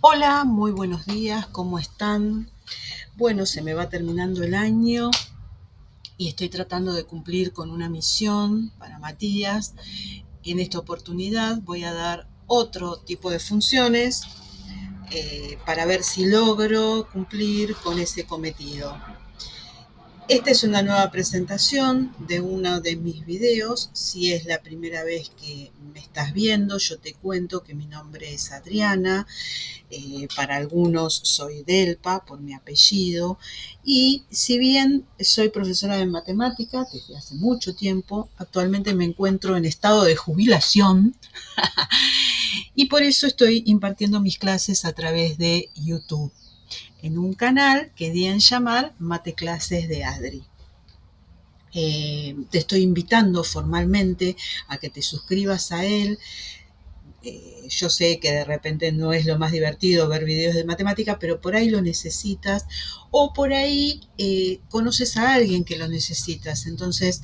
Hola, muy buenos días, ¿cómo están? Bueno, se me va terminando el año y estoy tratando de cumplir con una misión para Matías. En esta oportunidad voy a dar otro tipo de funciones para ver si logro cumplir con ese cometido. Esta es una nueva presentación de uno de mis videos. Si es la primera vez que me estás viendo, yo te cuento que mi nombre es Adriana. Para algunos soy Delpa por mi apellido, y si bien soy profesora de matemática desde hace mucho tiempo, actualmente me encuentro en estado de jubilación y por eso estoy impartiendo mis clases a través de YouTube, en un canal que di en llamar Mate Clases de Adri. Te estoy invitando formalmente a que te suscribas a él. Yo sé que de repente no es lo más divertido ver videos de matemática, pero por ahí lo necesitas o por ahí conoces a alguien que lo necesitas. Entonces,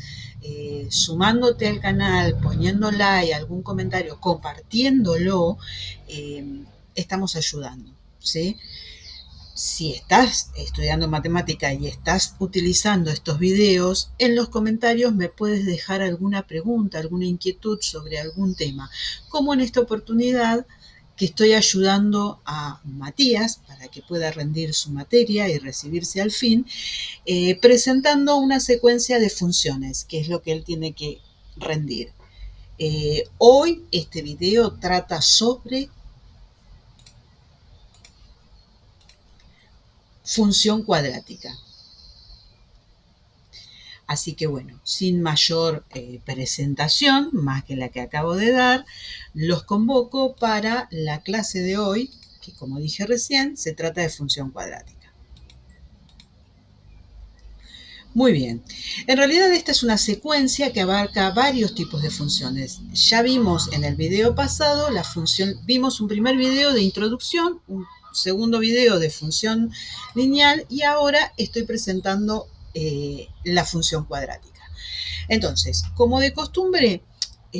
sumándote al canal, poniendo like, algún comentario, compartiéndolo, estamos ayudando, ¿sí? Si estás estudiando matemática y estás utilizando estos videos, en los comentarios me puedes dejar alguna pregunta, alguna inquietud sobre algún tema, como en esta oportunidad que estoy ayudando a Matías para que pueda rendir su materia y recibirse al fin, presentando una secuencia de funciones, que es lo que él tiene que rendir. Hoy este video trata sobre función cuadrática. Así que bueno, sin mayor presentación, más que la que acabo de dar, los convoco para la clase de hoy, que como dije recién, se trata de función cuadrática. Muy bien, en realidad esta es una secuencia que abarca varios tipos de funciones. Ya vimos en el video pasado la función, vimos un primer video de introducción, un segundo video de función lineal y ahora estoy presentando la función cuadrática. Entonces, como de costumbre,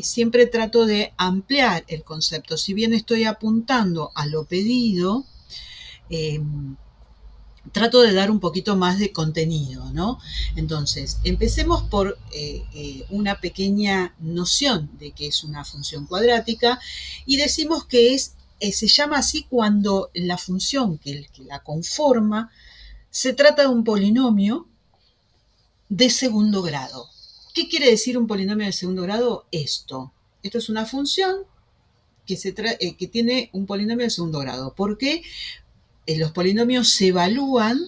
siempre trato de ampliar el concepto. Si bien estoy apuntando a lo pedido, eh, trato de dar un poquito más de contenido, ¿no? Entonces, empecemos por una pequeña noción de qué es una función cuadrática y decimos que se llama así cuando la función que la conforma se trata de un polinomio de segundo grado. ¿Qué quiere decir un polinomio de segundo grado? Esto es una función que tiene un polinomio de segundo grado. ¿Por qué? Los polinomios se evalúan,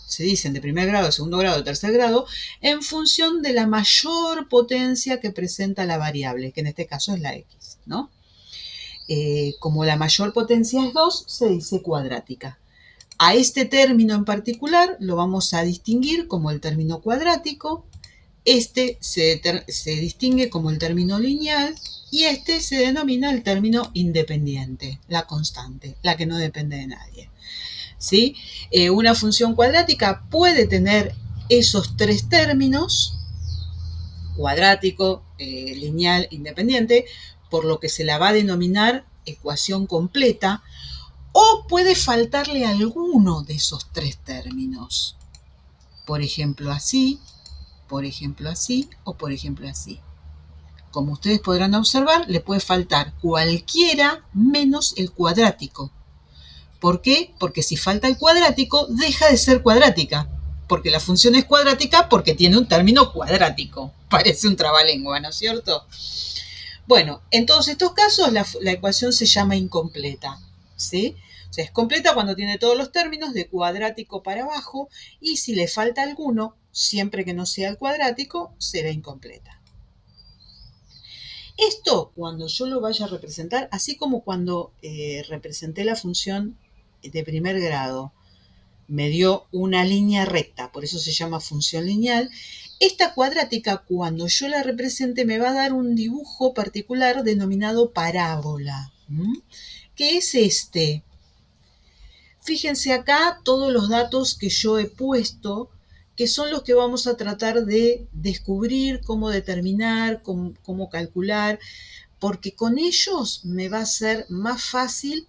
se dicen de primer grado, de segundo grado, de tercer grado, en función de la mayor potencia que presenta la variable, que en este caso es la x, ¿no? Como la mayor potencia es 2, se dice cuadrática. A este término en particular lo vamos a distinguir como el término cuadrático. Este se distingue como el término lineal y este se denomina el término independiente, la constante, la que no depende de nadie. ¿Sí? Una función cuadrática puede tener esos tres términos, cuadrático, lineal, independiente, por lo que se la va a denominar ecuación completa, o puede faltarle alguno de esos tres términos. Por ejemplo, así, por ejemplo, así o por ejemplo, así. Como ustedes podrán observar, le puede faltar cualquiera menos el cuadrático. ¿Por qué? Porque si falta el cuadrático, deja de ser cuadrática. Porque la función es cuadrática porque tiene un término cuadrático. Parece un trabalengua, ¿no es cierto? Bueno, en todos estos casos la ecuación se llama incompleta, ¿sí? O sea, es completa cuando tiene todos los términos de cuadrático para abajo y si le falta alguno, siempre que no sea el cuadrático, será incompleta. Esto, cuando yo lo vaya a representar, así como cuando representé la función de primer grado, me dio una línea recta, por eso se llama función lineal. Esta cuadrática, cuando yo la represente, me va a dar un dibujo particular denominado parábola. ¿Qué es este? Fíjense acá todos los datos que yo he puesto, que son los que vamos a tratar de descubrir, cómo determinar, cómo calcular, porque con ellos me va a ser más fácil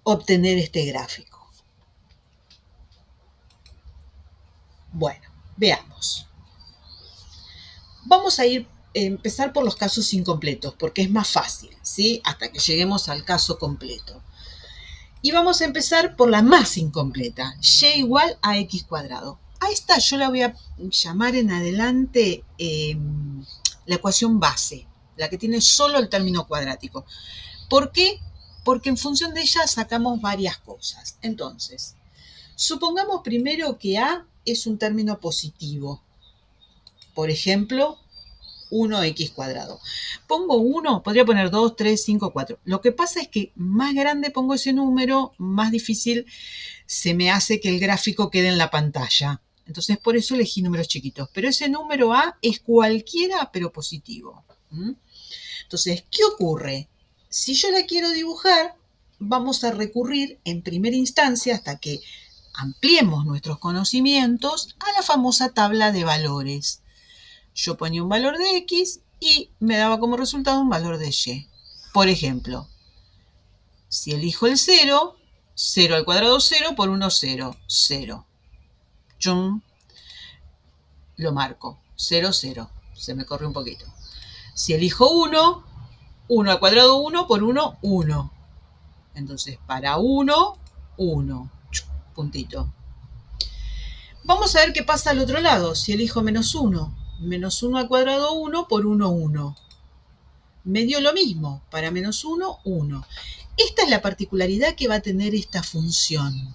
obtener este gráfico. Bueno, veamos. Vamos a empezar por los casos incompletos, porque es más fácil, ¿sí? Hasta que lleguemos al caso completo. Y vamos a empezar por la más incompleta, y igual a x cuadrado. A esta yo la voy a llamar en adelante la ecuación base, la que tiene solo el término cuadrático. ¿Por qué? Porque en función de ella sacamos varias cosas. Entonces, supongamos primero que a es un término positivo. Por ejemplo, 1x cuadrado. Pongo 1, podría poner 2, 3, 5, 4. Lo que pasa es que más grande pongo ese número, más difícil se me hace que el gráfico quede en la pantalla. Entonces por eso elegí números chiquitos. Pero ese número a es cualquiera, pero positivo. Entonces, ¿qué ocurre? Si yo la quiero dibujar, vamos a recurrir en primera instancia, hasta que ampliemos nuestros conocimientos, a la famosa tabla de valores. Yo ponía un valor de x y me daba como resultado un valor de y. Por ejemplo, si elijo el 0, 0 al cuadrado 0 por 1, 0, 0. Chum, lo marco, 0, 0. Se me corre un poquito. Si elijo 1, 1 al cuadrado 1 por 1, 1. Entonces, para 1, 1. Puntito. Vamos a ver qué pasa al otro lado. Si elijo menos 1, menos 1 al cuadrado 1 por 1, 1. Me dio lo mismo. Para menos 1, 1. Esta es la particularidad que va a tener esta función.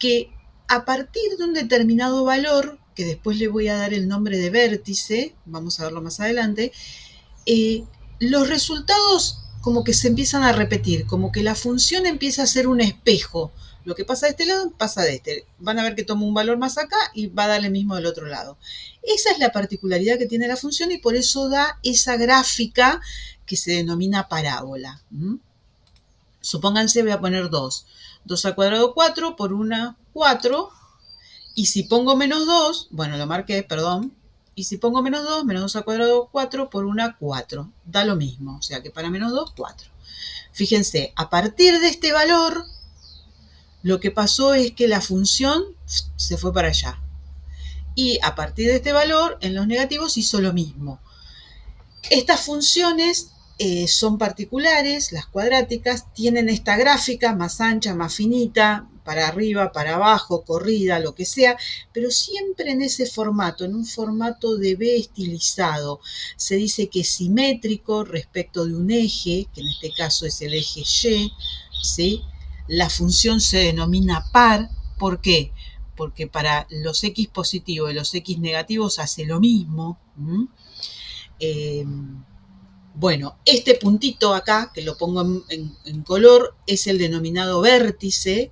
Que a partir de un determinado valor, que después le voy a dar el nombre de vértice, vamos a verlo más adelante, los resultados como que se empiezan a repetir, como que la función empieza a ser un espejo. Lo que pasa de este lado pasa de este. Van a ver que tomo un valor más acá y va a dar el mismo del otro lado. Esa es la particularidad que tiene la función y por eso da esa gráfica que se denomina parábola. Supónganse, voy a poner 2. 2 al cuadrado 4 por 1, 4. Y si pongo menos 2, bueno, lo marqué, perdón. Y si pongo menos 2, menos 2 al cuadrado 4 por 1, 4. Da lo mismo, o sea que para menos 2, 4. Fíjense, a partir de este valor, lo que pasó es que la función se fue para allá. Y a partir de este valor, en los negativos hizo lo mismo. Estas funciones son particulares, las cuadráticas, tienen esta gráfica más ancha, más finita, para arriba, para abajo, corrida, lo que sea, pero siempre en ese formato, en un formato de B estilizado. Se dice que es simétrico respecto de un eje, que en este caso es el eje Y, ¿sí? La función se denomina par. ¿Por qué? Porque para los x positivos y los x negativos hace lo mismo. Bueno, este puntito acá, que lo pongo en color, es el denominado vértice,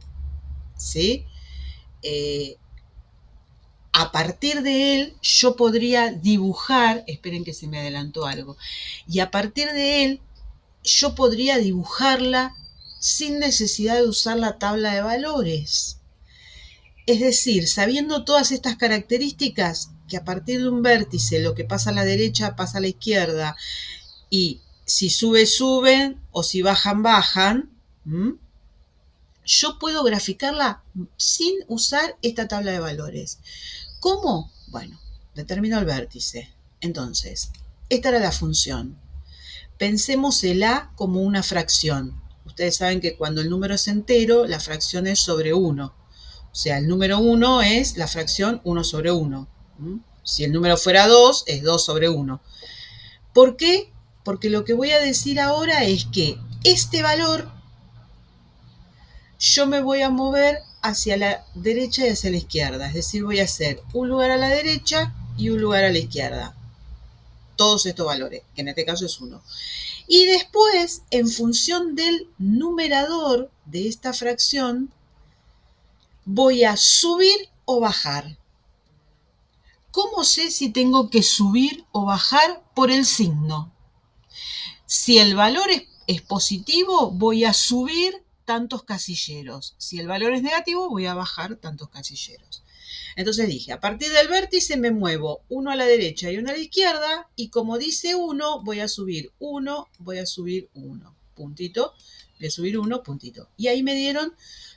¿sí? A partir de él yo podría dibujar, esperen que se me adelantó algo, y a partir de él yo podría dibujarla sin necesidad de usar la tabla de valores. Es decir, sabiendo todas estas características, que a partir de un vértice lo que pasa a la derecha pasa a la izquierda, y si sube, suben, o si bajan, bajan, yo puedo graficarla sin usar esta tabla de valores. ¿Cómo? Bueno, determino el vértice. Entonces, esta era la función. Pensemos el a como una fracción. Ustedes saben que cuando el número es entero, la fracción es sobre 1. O sea, el número 1 es la fracción 1 sobre 1. Si el número fuera 2, es 2 sobre 1. ¿Por qué? Porque lo que voy a decir ahora es que este valor yo me voy a mover hacia la derecha y hacia la izquierda. Es decir, voy a hacer un lugar a la derecha y un lugar a la izquierda. Todos estos valores, que en este caso es 1. Y después, en función del numerador de esta fracción, voy a subir o bajar. ¿Cómo sé si tengo que subir o bajar? Por el signo. Si el valor es positivo, voy a subir tantos casilleros. Si el valor es negativo, voy a bajar tantos casilleros. Entonces dije, a partir del vértice me muevo uno a la derecha y uno a la izquierda, y como dice 1, voy a subir 1, voy a subir 1. Puntito. voy a subir 1, puntito. Y ahí me dieron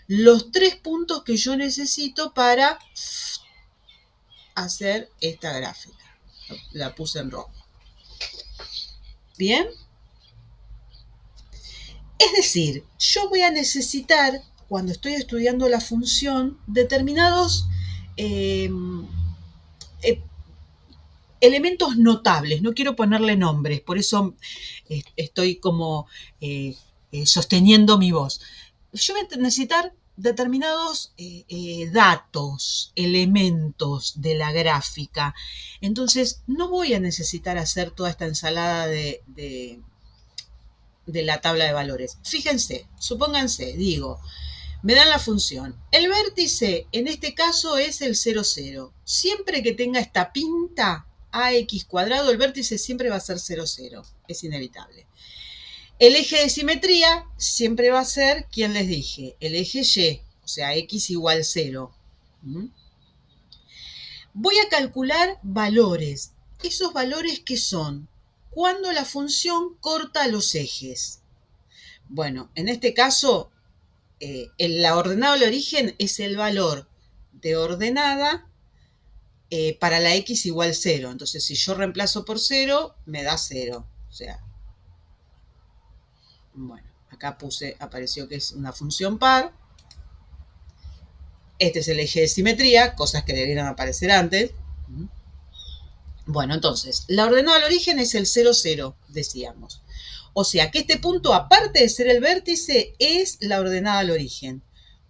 los 3 puntos que yo necesito para hacer esta gráfica. La puse en rojo. ¿Bien? Es decir, yo voy a necesitar, cuando estoy estudiando la función, determinados eh, elementos notables. No quiero ponerle nombres, por eso estoy como sosteniendo mi voz. Yo voy a necesitar determinados datos, elementos de la gráfica. Entonces, no voy a necesitar hacer toda esta ensalada de la tabla de valores. Fíjense, supónganse, digo, me dan la función. El vértice, en este caso, es el 0, 0. Siempre que tenga esta pinta, ax cuadrado, el vértice siempre va a ser 0, 0. Es inevitable. El eje de simetría siempre va a ser, ¿quién les dije? El eje y, o sea, x igual 0. Voy a calcular valores. ¿Esos valores qué son? Cuando la función corta los ejes. Bueno, en este caso, la ordenada del origen es el valor de ordenada para la x igual 0. Entonces, si yo reemplazo por 0, me da 0. O sea, bueno, acá apareció que es una función par. Este es el eje de simetría, cosas que debieron aparecer antes. Bueno, entonces, la ordenada del origen es el 0, 0, decíamos. O sea que este punto, aparte de ser el vértice, es la ordenada al origen.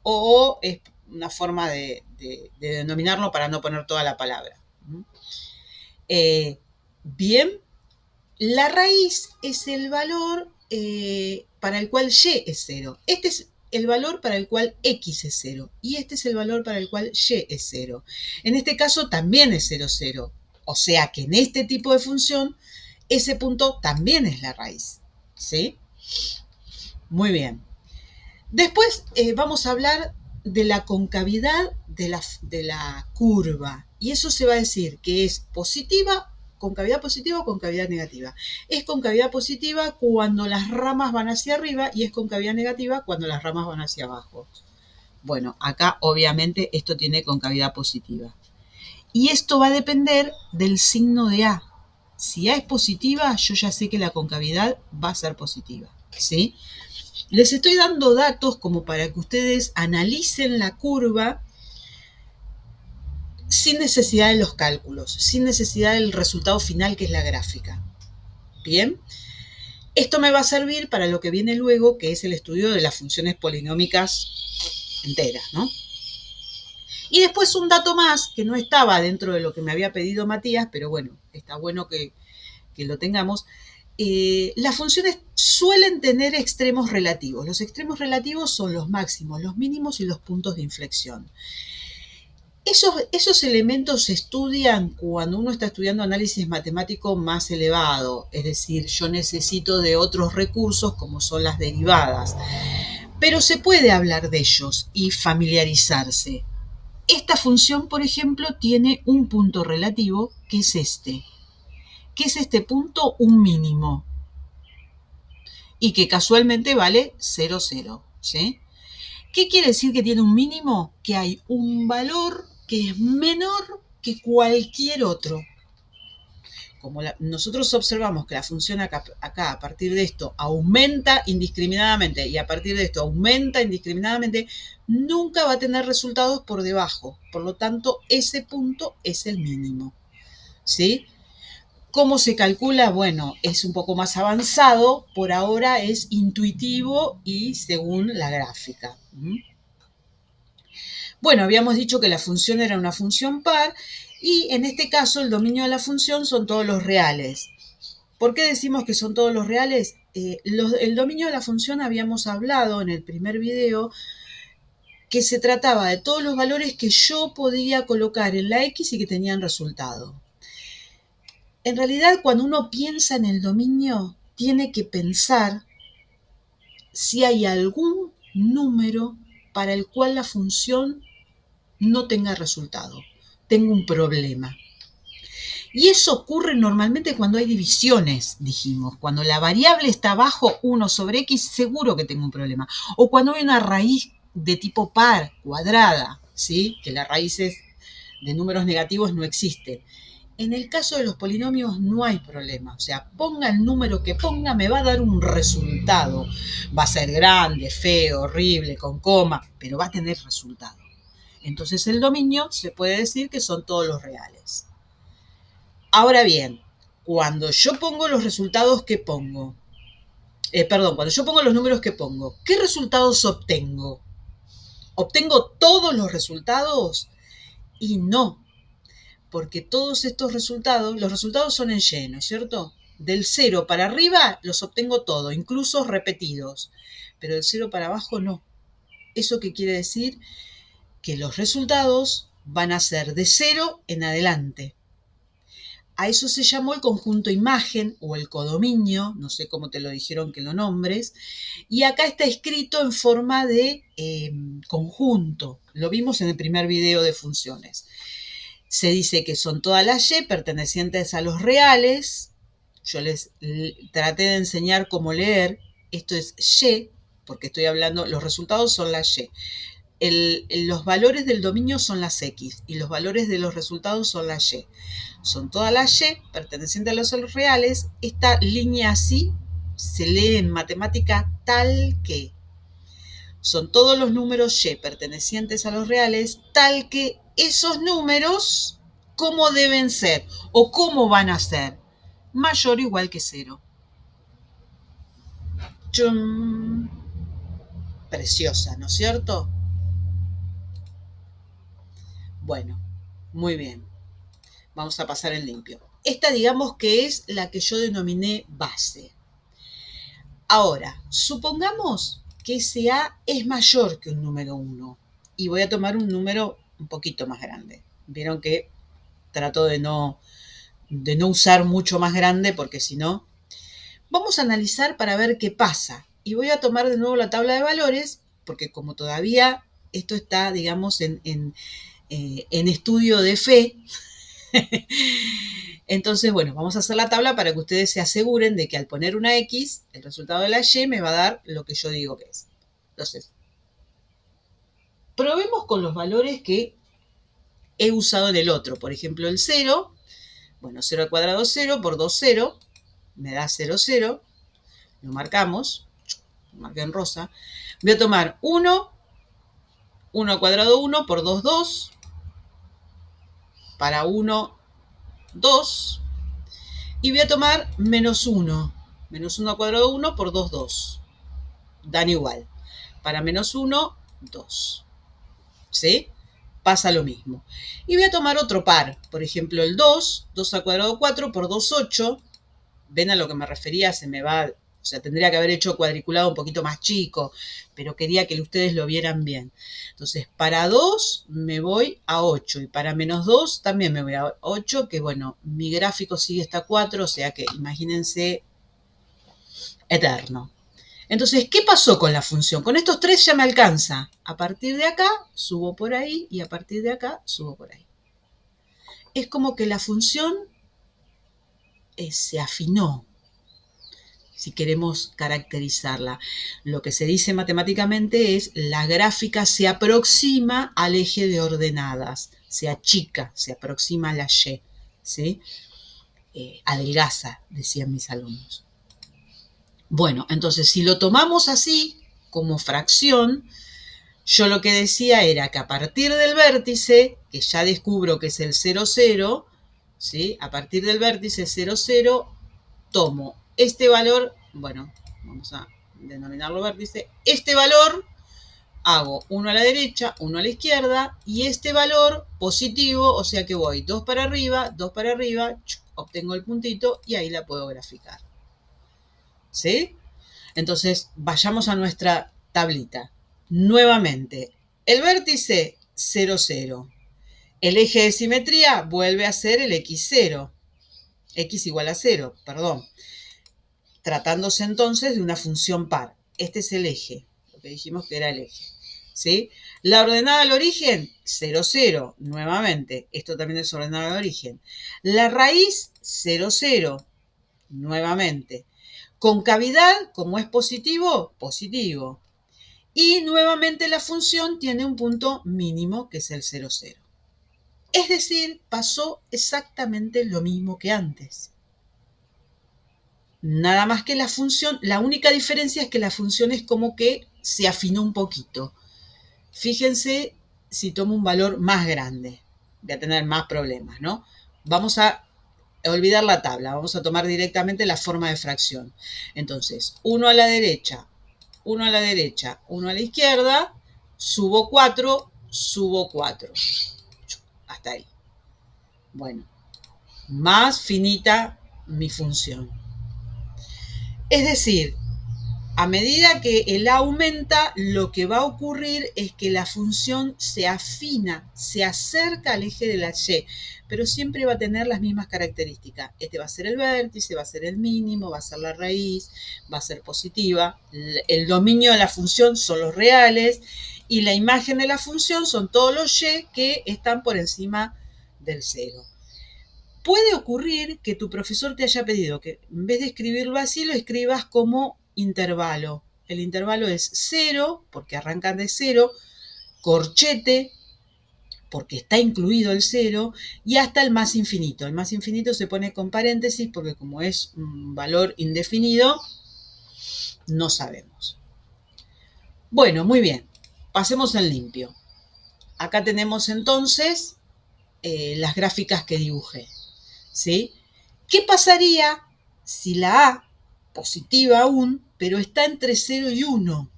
O es una forma de denominarlo para no poner toda la palabra. Bien, la raíz es el valor para el cual y es 0. Este es el valor para el cual x es 0. Y este es el valor para el cual y es 0. En este caso también es 0, 0. O sea que en este tipo de función, ese punto también es la raíz. ¿Sí? Muy bien. Después vamos a hablar de la concavidad de la curva. Y eso se va a decir que es positiva, concavidad positiva o concavidad negativa. Es concavidad positiva cuando las ramas van hacia arriba y es concavidad negativa cuando las ramas van hacia abajo. Bueno, acá obviamente esto tiene concavidad positiva. Y esto va a depender del signo de A. Si A es positiva, yo ya sé que la concavidad va a ser positiva. ¿Sí? Les estoy dando datos como para que ustedes analicen la curva sin necesidad de los cálculos, sin necesidad del resultado final que es la gráfica. Bien, esto me va a servir para lo que viene luego, que es el estudio de las funciones polinómicas enteras, ¿no? Y después un dato más que no estaba dentro de lo que me había pedido Matías, pero bueno, está bueno que lo tengamos. Las funciones suelen tener extremos relativos. Los extremos relativos son los máximos, los mínimos y los puntos de inflexión. Esos elementos se estudian cuando uno está estudiando análisis matemático más elevado, es decir, yo necesito de otros recursos como son las derivadas, pero se puede hablar de ellos y familiarizarse. Esta función, por ejemplo, tiene un punto relativo que es este. ¿Qué es este punto? Un mínimo. Y que casualmente vale 0, 0. ¿Sí? ¿Qué quiere decir que tiene un mínimo? Que hay un valor que es menor que cualquier otro. Como nosotros observamos que la función acá a partir de esto aumenta indiscriminadamente y a partir de esto aumenta indiscriminadamente, nunca va a tener resultados por debajo. Por lo tanto, ese punto es el mínimo. ¿Sí? ¿Cómo se calcula? Bueno, es un poco más avanzado, por ahora es intuitivo y según la gráfica. Bueno, habíamos dicho que la función era una función par y en este caso el dominio de la función son todos los reales. ¿Por qué decimos que son todos los reales? El dominio de la función habíamos hablado en el primer video que se trataba de todos los valores que yo podía colocar en la X y que tenían resultado. En realidad, cuando uno piensa en el dominio, tiene que pensar si hay algún número para el cual la función no tenga resultado, tenga un problema. Y eso ocurre normalmente cuando hay divisiones, dijimos. Cuando la variable está abajo 1 sobre x, seguro que tengo un problema. O cuando hay una raíz de tipo par, cuadrada, ¿sí? Que las raíces de números negativos no existen. En el caso de los polinomios no hay problema. O sea, ponga el número que ponga, me va a dar un resultado. Va a ser grande, feo, horrible, con coma, pero va a tener resultado. Entonces el dominio se puede decir que son todos los reales. Ahora bien, cuando yo pongo los resultados que pongo, cuando yo pongo los números que pongo, ¿qué resultados obtengo? ¿Obtengo todos los resultados? Y no, porque todos estos resultados, los resultados son en Y, ¿no es cierto? Del 0 para arriba los obtengo todos, incluso repetidos, pero del 0 para abajo no. ¿Eso qué quiere decir? Que los resultados van a ser de 0 en adelante. A eso se llamó el conjunto imagen o el codominio, no sé cómo te lo dijeron que lo nombres, y acá está escrito en forma de conjunto. Lo vimos en el primer video de funciones. Se dice que son todas las y pertenecientes a los reales. Yo les traté de enseñar cómo leer. Esto es y, porque estoy hablando, los resultados son las y. Los valores del dominio son las x y los valores de los resultados son las y. Son todas las y pertenecientes a los reales. Esta línea así se lee en matemática tal que. Son todos los números y pertenecientes a los reales, tal que esos números, ¿cómo deben ser? ¿O cómo van a ser? Mayor o igual que 0. ¡Chum! Preciosa, ¿no es cierto? Bueno, muy bien. Vamos a pasar en limpio. Esta digamos que es la que yo denominé base. Ahora, supongamos que ese A es mayor que un número 1 y voy a tomar un número un poquito más grande. Vieron que trato de no usar mucho más grande porque si no, vamos a analizar para ver qué pasa. Y voy a tomar de nuevo la tabla de valores porque como todavía esto está, digamos, en estudio de fe, entonces, bueno, vamos a hacer la tabla para que ustedes se aseguren de que al poner una X, el resultado de la Y me va a dar lo que yo digo que es. Entonces, probemos con los valores que he usado en el otro. Por ejemplo, el 0, bueno, 0 al cuadrado 0 por 2, 0, me da 0, 0. Lo marcamos, lo marqué en rosa. Voy a tomar 1, 1 al cuadrado 1 por 2, 2. Para 1, 2. Y voy a tomar menos 1. Menos 1 al cuadrado 1 por 2, 2. Dan igual. Para menos 1, 2. ¿Sí? Pasa lo mismo. Y voy a tomar otro par. Por ejemplo, el 2, 2 al cuadrado 4 por 2, 8. ¿Ven a lo que me refería? Se me va, o sea, tendría que haber hecho cuadriculado un poquito más chico, pero quería que ustedes lo vieran bien. Entonces, para 2 me voy a 8 y para menos 2 también me voy a 8, que bueno, mi gráfico sigue hasta 4, o sea que imagínense eterno. Entonces, ¿qué pasó con la función? Con estos tres ya me alcanza. A partir de acá subo por ahí y a partir de acá subo por ahí. Es como que la función se afinó, si queremos caracterizarla. Lo que se dice matemáticamente es la gráfica se aproxima al eje de ordenadas, se achica, se aproxima a la Y, ¿sí? Adelgaza, decían mis alumnos. Bueno, entonces si lo tomamos así, como fracción, yo lo que decía era que a partir del vértice, que ya descubro que es el 0, 0, ¿sí? A partir del vértice 0, 0, tomo este valor, bueno, vamos a denominarlo vértice, este valor, hago uno a la derecha, uno a la izquierda, y este valor positivo, o sea que voy 2 para arriba, obtengo el puntito y ahí la puedo graficar. ¿Sí? Entonces, vayamos a nuestra tablita. Nuevamente, el vértice 0, 0. El eje de simetría vuelve a ser el x0. X igual a 0, perdón. Tratándose entonces de una función par. Este es el eje, lo que dijimos que era el eje. ¿sí? La ordenada al origen, 0, 0, nuevamente. Esto también es ordenada al origen. La raíz, 0, 0, nuevamente. Concavidad, como es positivo, positivo. Y nuevamente la función tiene un punto mínimo, que es el 0, 0. Es decir, pasó exactamente lo mismo que antes. Nada más que la función, la única diferencia es que la función es como que se afinó un poquito. Fíjense si tomo un valor más grande, voy a tener más problemas, ¿no? Vamos a olvidar la tabla, vamos a tomar directamente la forma de fracción. Entonces, 1 a la derecha, 1 a la derecha, 1 a la izquierda, subo 4, subo 4. Hasta ahí. Bueno, más finita mi función. Es decir, a medida que el A aumenta, lo que va a ocurrir es que la función se afina, se acerca al eje de la Y, pero siempre va a tener las mismas características. Este va a ser el vértice, va a ser el mínimo, va a ser la raíz, va a ser positiva. El dominio de la función son los reales y la imagen de la función son todos los Y que están por encima del cero. Puede ocurrir que tu profesor te haya pedido que en vez de escribirlo así, lo escribas como intervalo. El intervalo es 0, porque arrancan de 0, corchete, porque está incluido el 0, y hasta el más infinito. El más infinito se pone con paréntesis porque como es un valor indefinido, no sabemos. Bueno, muy bien. Pasemos en limpio. Acá tenemos entonces las gráficas que dibujé, ¿sí? ¿Qué pasaría si la A, positiva aún, pero está entre 0 y 1?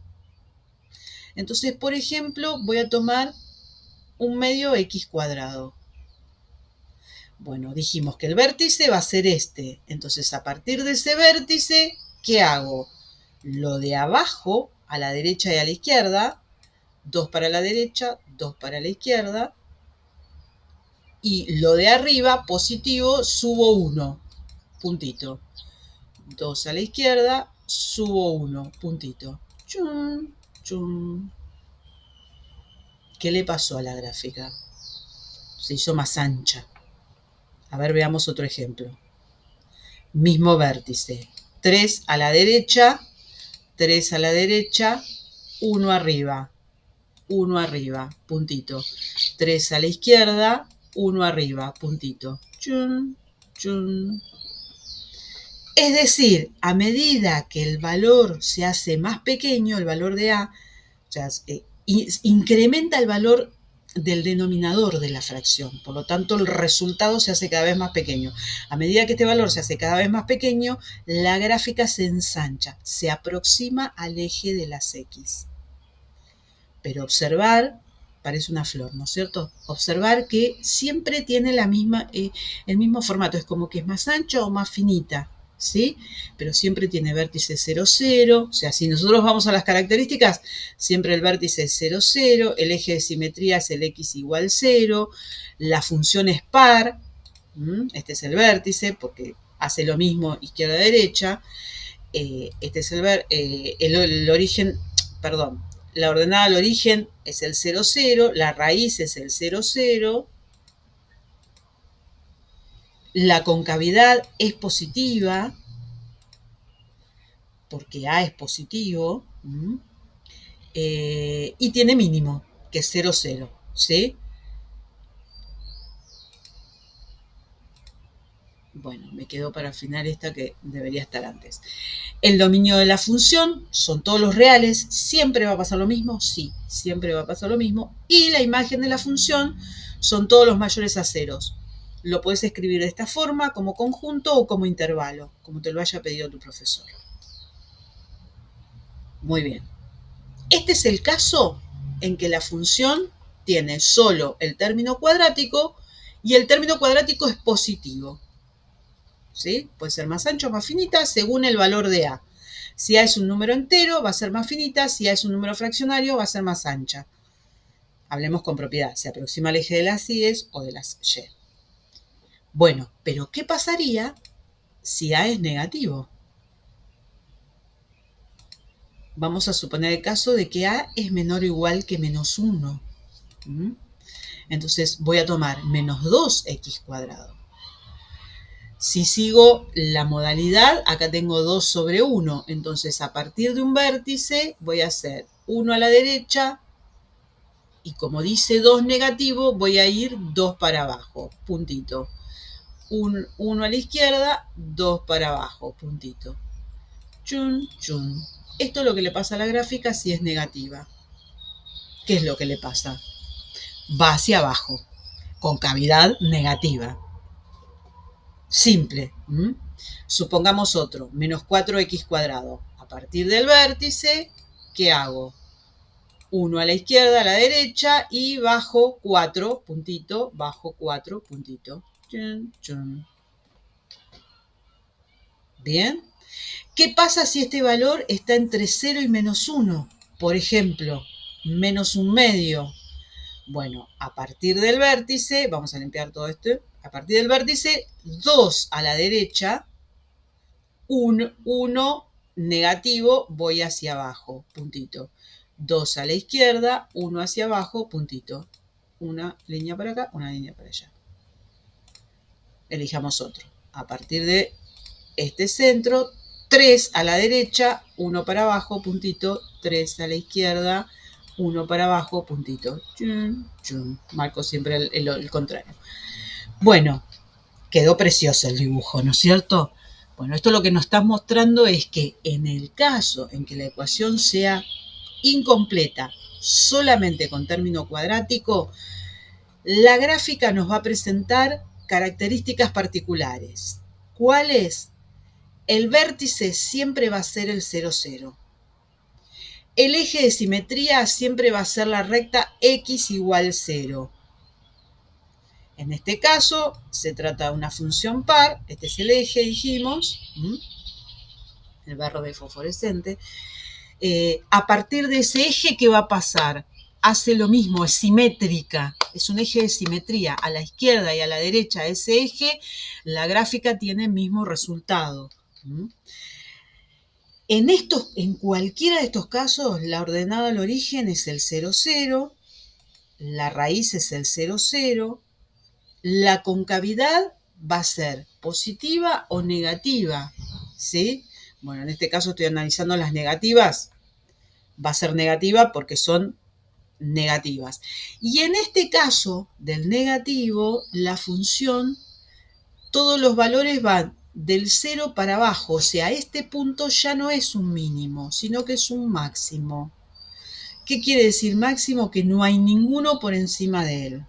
Entonces, por ejemplo, voy a tomar un medio x cuadrado. Bueno, dijimos que el vértice va a ser este. Entonces, a partir de ese vértice, ¿qué hago? Lo de abajo, a la derecha y a la izquierda, 2 para la derecha, 2 para la izquierda. Y lo de arriba, positivo, subo 1, puntito. 2 a la izquierda, subo 1, puntito. Chum, chum. ¿Qué le pasó a la gráfica? Se hizo más ancha. A ver, veamos otro ejemplo. Mismo vértice. 3 a la derecha, 3 a la derecha, 1 arriba, 1 arriba, puntito. 3 a la izquierda, 1 arriba, puntito. Chum, chum. Es decir, a medida que el valor se hace más pequeño, el valor de A, o sea, incrementa el valor del denominador de la fracción. Por lo tanto, el resultado se hace cada vez más pequeño. A medida que este valor se hace cada vez más pequeño, la gráfica se ensancha, se aproxima al eje de las X. Pero observar, parece una flor, ¿no es cierto? Observar que siempre tiene el mismo formato, es como que es más ancho o más finita, ¿sí? Pero siempre tiene vértice 0, 0, o sea, si nosotros vamos a las características, siempre el vértice es 0, 0, el eje de simetría es el x igual 0, la función es par, este es el vértice porque hace lo mismo izquierda-derecha, este es el origen, perdón, la ordenada al origen es el 0, 0, la raíz es el 0, 0, la concavidad es positiva, porque A es positivo, y tiene mínimo, que es 0, 0, ¿sí? Bueno, me quedó para el final esta que debería estar antes. El dominio de la función son todos los reales. ¿Siempre va a pasar lo mismo? Sí, siempre va a pasar lo mismo. Y la imagen de la función son todos los mayores a ceros. Lo puedes escribir de esta forma, como conjunto o como intervalo, como te lo haya pedido tu profesor. Muy bien. Este es el caso en que la función tiene solo el término cuadrático y el término cuadrático es positivo. ¿Sí? Puede ser más ancho o más finita según el valor de A. Si A es un número entero, va a ser más finita. Si A es un número fraccionario, va a ser más ancha. Hablemos con propiedad. Se aproxima al eje de las Y o de las Y. Bueno, pero ¿qué pasaría si A es negativo? Vamos a suponer el caso de que A es menor o igual que menos 1. Entonces voy a tomar menos 2x cuadrado. Si sigo la modalidad, acá tengo 2 sobre 1. Entonces a partir de un vértice voy a hacer 1 a la derecha y como dice 2 negativo, voy a ir 2 para abajo, puntito. 1 a la izquierda, 2 para abajo, puntito. Chun, chun. Esto es lo que le pasa a la gráfica si es negativa. ¿Qué es lo que le pasa? Va hacia abajo, con cavidad negativa. Simple. Supongamos otro, menos 4x cuadrado. A partir del vértice, ¿qué hago? 1 a la izquierda, a la derecha y bajo 4, puntito, bajo 4, puntito. Chun, chun. Bien. ¿Qué pasa si este valor está entre 0 y menos 1? Por ejemplo, menos 1/2. Bueno, a partir del vértice, vamos a limpiar todo esto, a partir del vértice, 2 a la derecha, 1 negativo, voy hacia abajo, puntito. 2 a la izquierda, 1 hacia abajo, puntito. Una línea para acá, una línea para allá. Elijamos otro. A partir de este centro, 3 a la derecha, 1 para abajo, puntito. 3 a la izquierda, 1 para abajo, puntito. Chun, chun. Marco siempre el contrario. Bueno, quedó precioso el dibujo, ¿no es cierto? Bueno, esto lo que nos está mostrando es que en el caso en que la ecuación sea incompleta, solamente con término cuadrático, la gráfica nos va a presentar características particulares. ¿Cuáles? El vértice siempre va a ser el 0, 0. El eje de simetría siempre va a ser la recta x igual 0. En este caso, se trata de una función par. Este es el eje, dijimos. El verde fosforescente. A partir de ese eje, ¿qué va a pasar? Hace lo mismo, es simétrica. Es un eje de simetría. A la izquierda y a la derecha de ese eje, la gráfica tiene el mismo resultado. En cualquiera de estos casos, la ordenada al origen es el 0, 0. La raíz es el 0, 0. La concavidad va a ser positiva o negativa, ¿sí? Bueno, en este caso estoy analizando las negativas. Va a ser negativa porque son negativas. Y en este caso del negativo, la función, todos los valores van del 0 para abajo. O sea, este punto ya no es un mínimo, sino que es un máximo. ¿Qué quiere decir máximo? Que no hay ninguno por encima de él.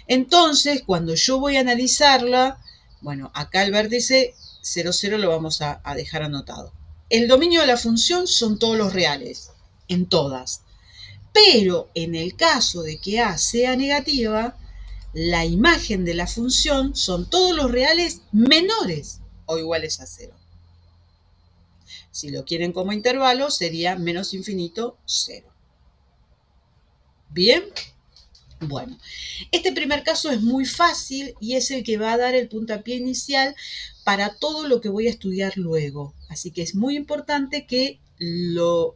Entonces, cuando yo voy a analizarla, bueno, acá el vértice 0, 0 lo vamos a dejar anotado. El dominio de la función son todos los reales, en todas. Pero en el caso de que A sea negativa, la imagen de la función son todos los reales menores o iguales a 0. Si lo quieren como intervalo, sería menos infinito 0. ¿Bien? Bueno, este primer caso es muy fácil y es el que va a dar el puntapié inicial para todo lo que voy a estudiar luego. Así que es muy importante que lo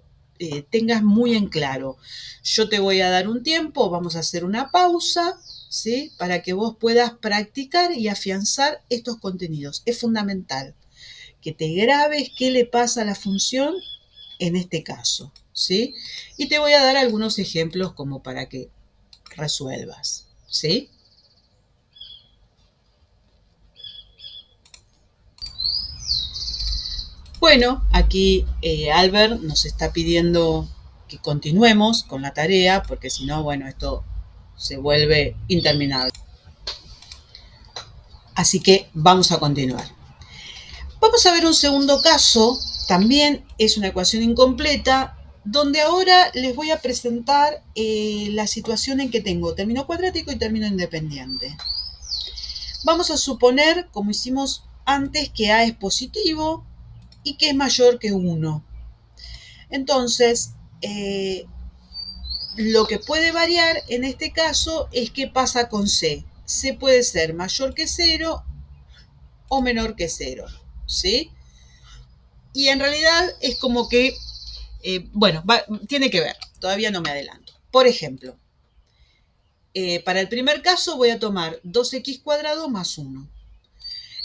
tengas muy en claro. Yo te voy a dar un tiempo, vamos a hacer una pausa, ¿sí? Para que vos puedas practicar y afianzar estos contenidos. Es fundamental que te grabes qué le pasa a la función en este caso, ¿sí? Y te voy a dar algunos ejemplos como para que resuelvas, ¿sí? Bueno, aquí Albert nos está pidiendo que continuemos con la tarea, porque si no, bueno, esto se vuelve interminable. Así que vamos a continuar. Vamos a ver un segundo caso, también es una ecuación incompleta, donde ahora les voy a presentar la situación en que tengo término cuadrático y término independiente. Vamos a suponer, como hicimos antes, que A es positivo y que es mayor que 1. Entonces, lo que puede variar en este caso es qué pasa con C. C puede ser mayor que 0 o menor que 0, ¿sí? Y en realidad es como que bueno, tiene que ver, todavía no me adelanto. Por ejemplo, para el primer caso voy a tomar 2x² más 1.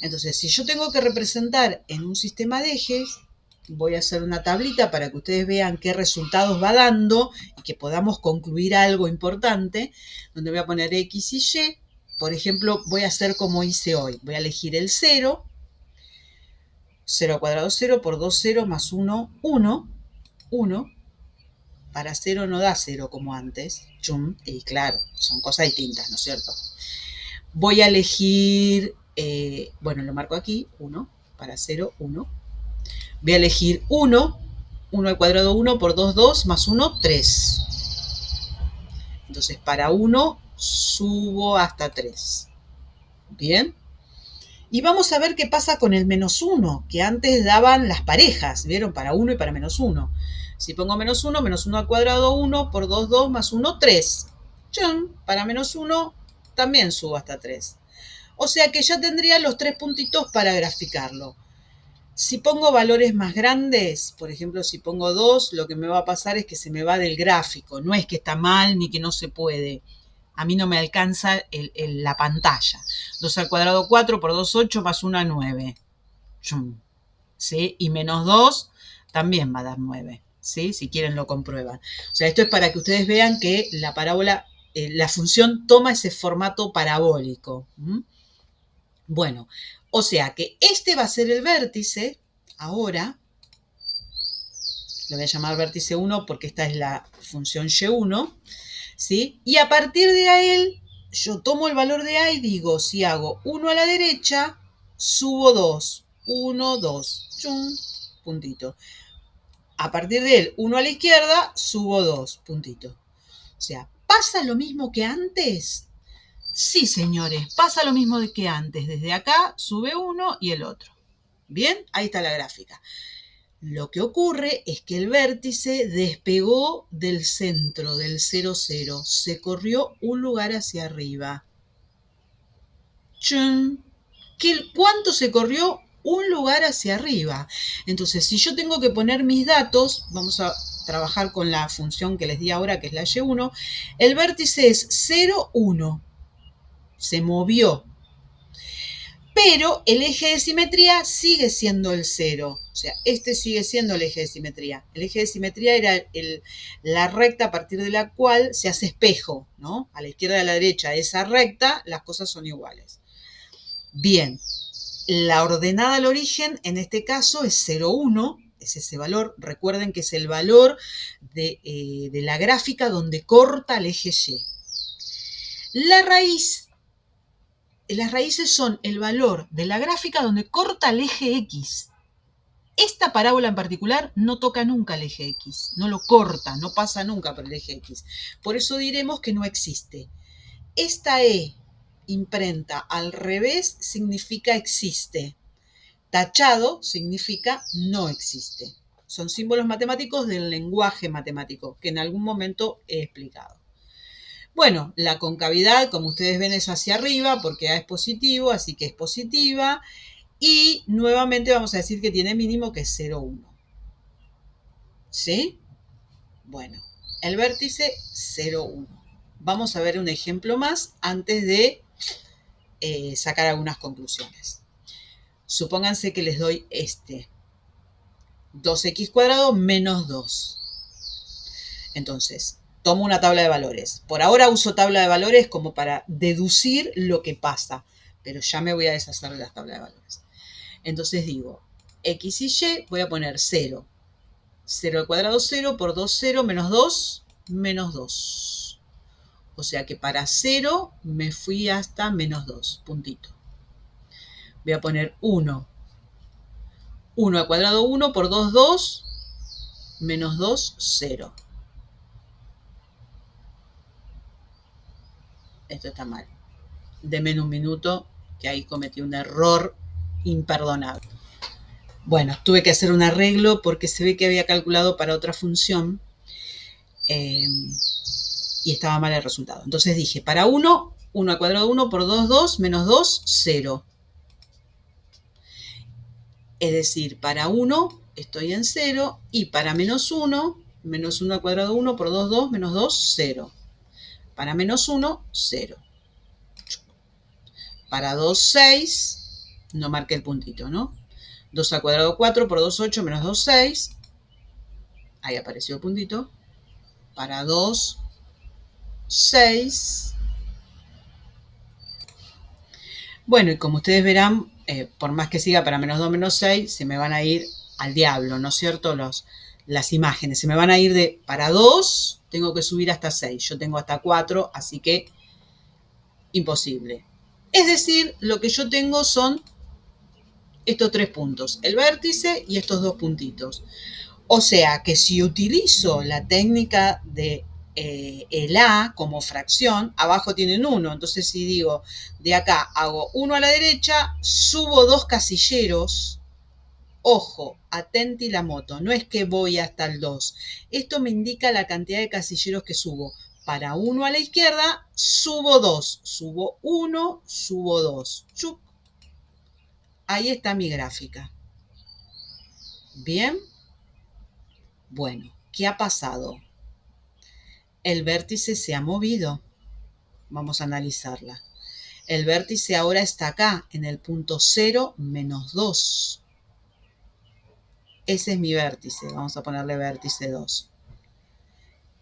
Entonces, si yo tengo que representar en un sistema de ejes, voy a hacer una tablita para que ustedes vean qué resultados va dando y que podamos concluir algo importante, donde voy a poner X y Y. Por ejemplo, voy a hacer como hice hoy. Voy a elegir el 0, 0 al cuadrado 0 por 2 0 más 1, 1, 1. Para 0 no da 0 como antes. Chum, y claro, son cosas distintas, ¿no es cierto? Voy a elegir, bueno, lo marco aquí, 1, para 0, 1. Voy a elegir 1, 1 al cuadrado 1 por 2, 2, más 1, 3. Entonces, para 1 subo hasta 3. Bien. Y vamos a ver qué pasa con el menos 1, que antes daban las parejas, ¿vieron? Para 1 y para menos 1. Si pongo menos 1 al cuadrado 1 por 2, 2 más 1, 3. ¡Chum! Para menos 1 también subo hasta 3. O sea que ya tendría los 3 puntitos para graficarlo. Si pongo valores más grandes, por ejemplo, si pongo 2, lo que me va a pasar es que se me va del gráfico. No es que está mal ni que no se puede. A mí no me alcanza la pantalla. 2 al cuadrado 4 por 2, 8 más 1, 9. ¿Sí? Y menos 2 también va a dar 9. ¿Sí? Si quieren lo comprueban. O sea, esto es para que ustedes vean que la parábola, la función toma ese formato parabólico. Bueno, o sea que este va a ser el vértice, ahora, lo voy a llamar vértice 1 porque esta es la función y1, ¿sí? Y a partir de él, yo tomo el valor de a y digo, si hago 1 a la derecha, subo 2, 1, 2, chum, puntito. A partir de él, 1 a la izquierda, subo 2, puntito. O sea, ¿pasa lo mismo que antes? Sí, señores, pasa lo mismo que antes. Desde acá sube uno y el otro. Bien, ahí está la gráfica. Lo que ocurre es que el vértice despegó del centro, del 0, 0. Se corrió un lugar hacia arriba. ¡Chun! ¿Cuánto se corrió? Un lugar hacia arriba. Entonces, si yo tengo que poner mis datos, vamos a trabajar con la función que les di ahora, que es la y1. El vértice es 0, 1. Se movió. Pero el eje de simetría sigue siendo el 0. O sea, este sigue siendo el eje de simetría. El eje de simetría era la recta a partir de la cual se hace espejo, ¿no? A la izquierda y a la derecha de esa recta, las cosas son iguales. Bien, la ordenada al origen, en este caso, es 0, 1. Es ese valor. Recuerden que es el valor de la gráfica donde corta el eje Y. La raíz. Las raíces son el valor de la gráfica donde corta el eje X. Esta parábola en particular no toca nunca el eje X, no lo corta, no pasa nunca por el eje X. Por eso diremos que no existe. Esta E imprenta al revés significa existe. Tachado significa no existe. Son símbolos matemáticos del lenguaje matemático que en algún momento he explicado. Bueno, la concavidad, como ustedes ven, es hacia arriba porque A es positivo, así que es positiva. Y nuevamente vamos a decir que tiene mínimo que es 0, 1. ¿Sí? Bueno, el vértice 0, 1. Vamos a ver un ejemplo más antes de sacar algunas conclusiones. Supónganse que les doy este. 2x² menos 2. Entonces, tomo una tabla de valores. Por ahora uso tabla de valores como para deducir lo que pasa, pero ya me voy a deshacer de las tablas de valores. Entonces digo, x y y, voy a poner 0. 0 al cuadrado 0 por 2, 0, menos 2, menos 2. O sea que para 0 me fui hasta menos 2, puntito. Voy a poner 1. 1 al cuadrado 1 por 2, 2, menos 2, 0. Esto está mal. Denme un minuto, que ahí cometí un error imperdonable. Bueno, tuve que hacer un arreglo porque se ve que había calculado para otra función y estaba mal el resultado. Entonces dije, para 1, 1 al cuadrado 1 por 2, 2, menos 2, 0. Es decir, para 1 estoy en 0, y para menos 1, menos 1 al cuadrado 1 por 2, 2, menos 2, 0. Para menos 1, 0. Para 2, 6, no marqué el puntito, ¿no? 2 al cuadrado 4 por 2, 8, menos 2, 6. Ahí apareció el puntito. Para 2, 6. Bueno, y como ustedes verán, por más que siga para menos 2, menos 6, se me van a ir al diablo, ¿no es cierto? Las imágenes. Se me van a ir de para 2, tengo que subir hasta 6. Yo tengo hasta 4, así que imposible. Es decir, lo que yo tengo son estos 3 puntos, el vértice y estos 2 puntitos. O sea que si utilizo la técnica de el A como fracción, abajo tienen 1. Entonces si digo, de acá hago 1 a la derecha, subo 2 casilleros. Ojo, atenti la moto, no es que voy hasta el 2. Esto me indica la cantidad de casilleros que subo. Para 1 a la izquierda, subo 2. Subo 1, subo 2. ¡Chuc! Ahí está mi gráfica. ¿Bien? Bueno, ¿qué ha pasado? El vértice se ha movido. Vamos a analizarla. El vértice ahora está acá, en el punto 0, menos 2. Ese es mi vértice. Vamos a ponerle vértice 2.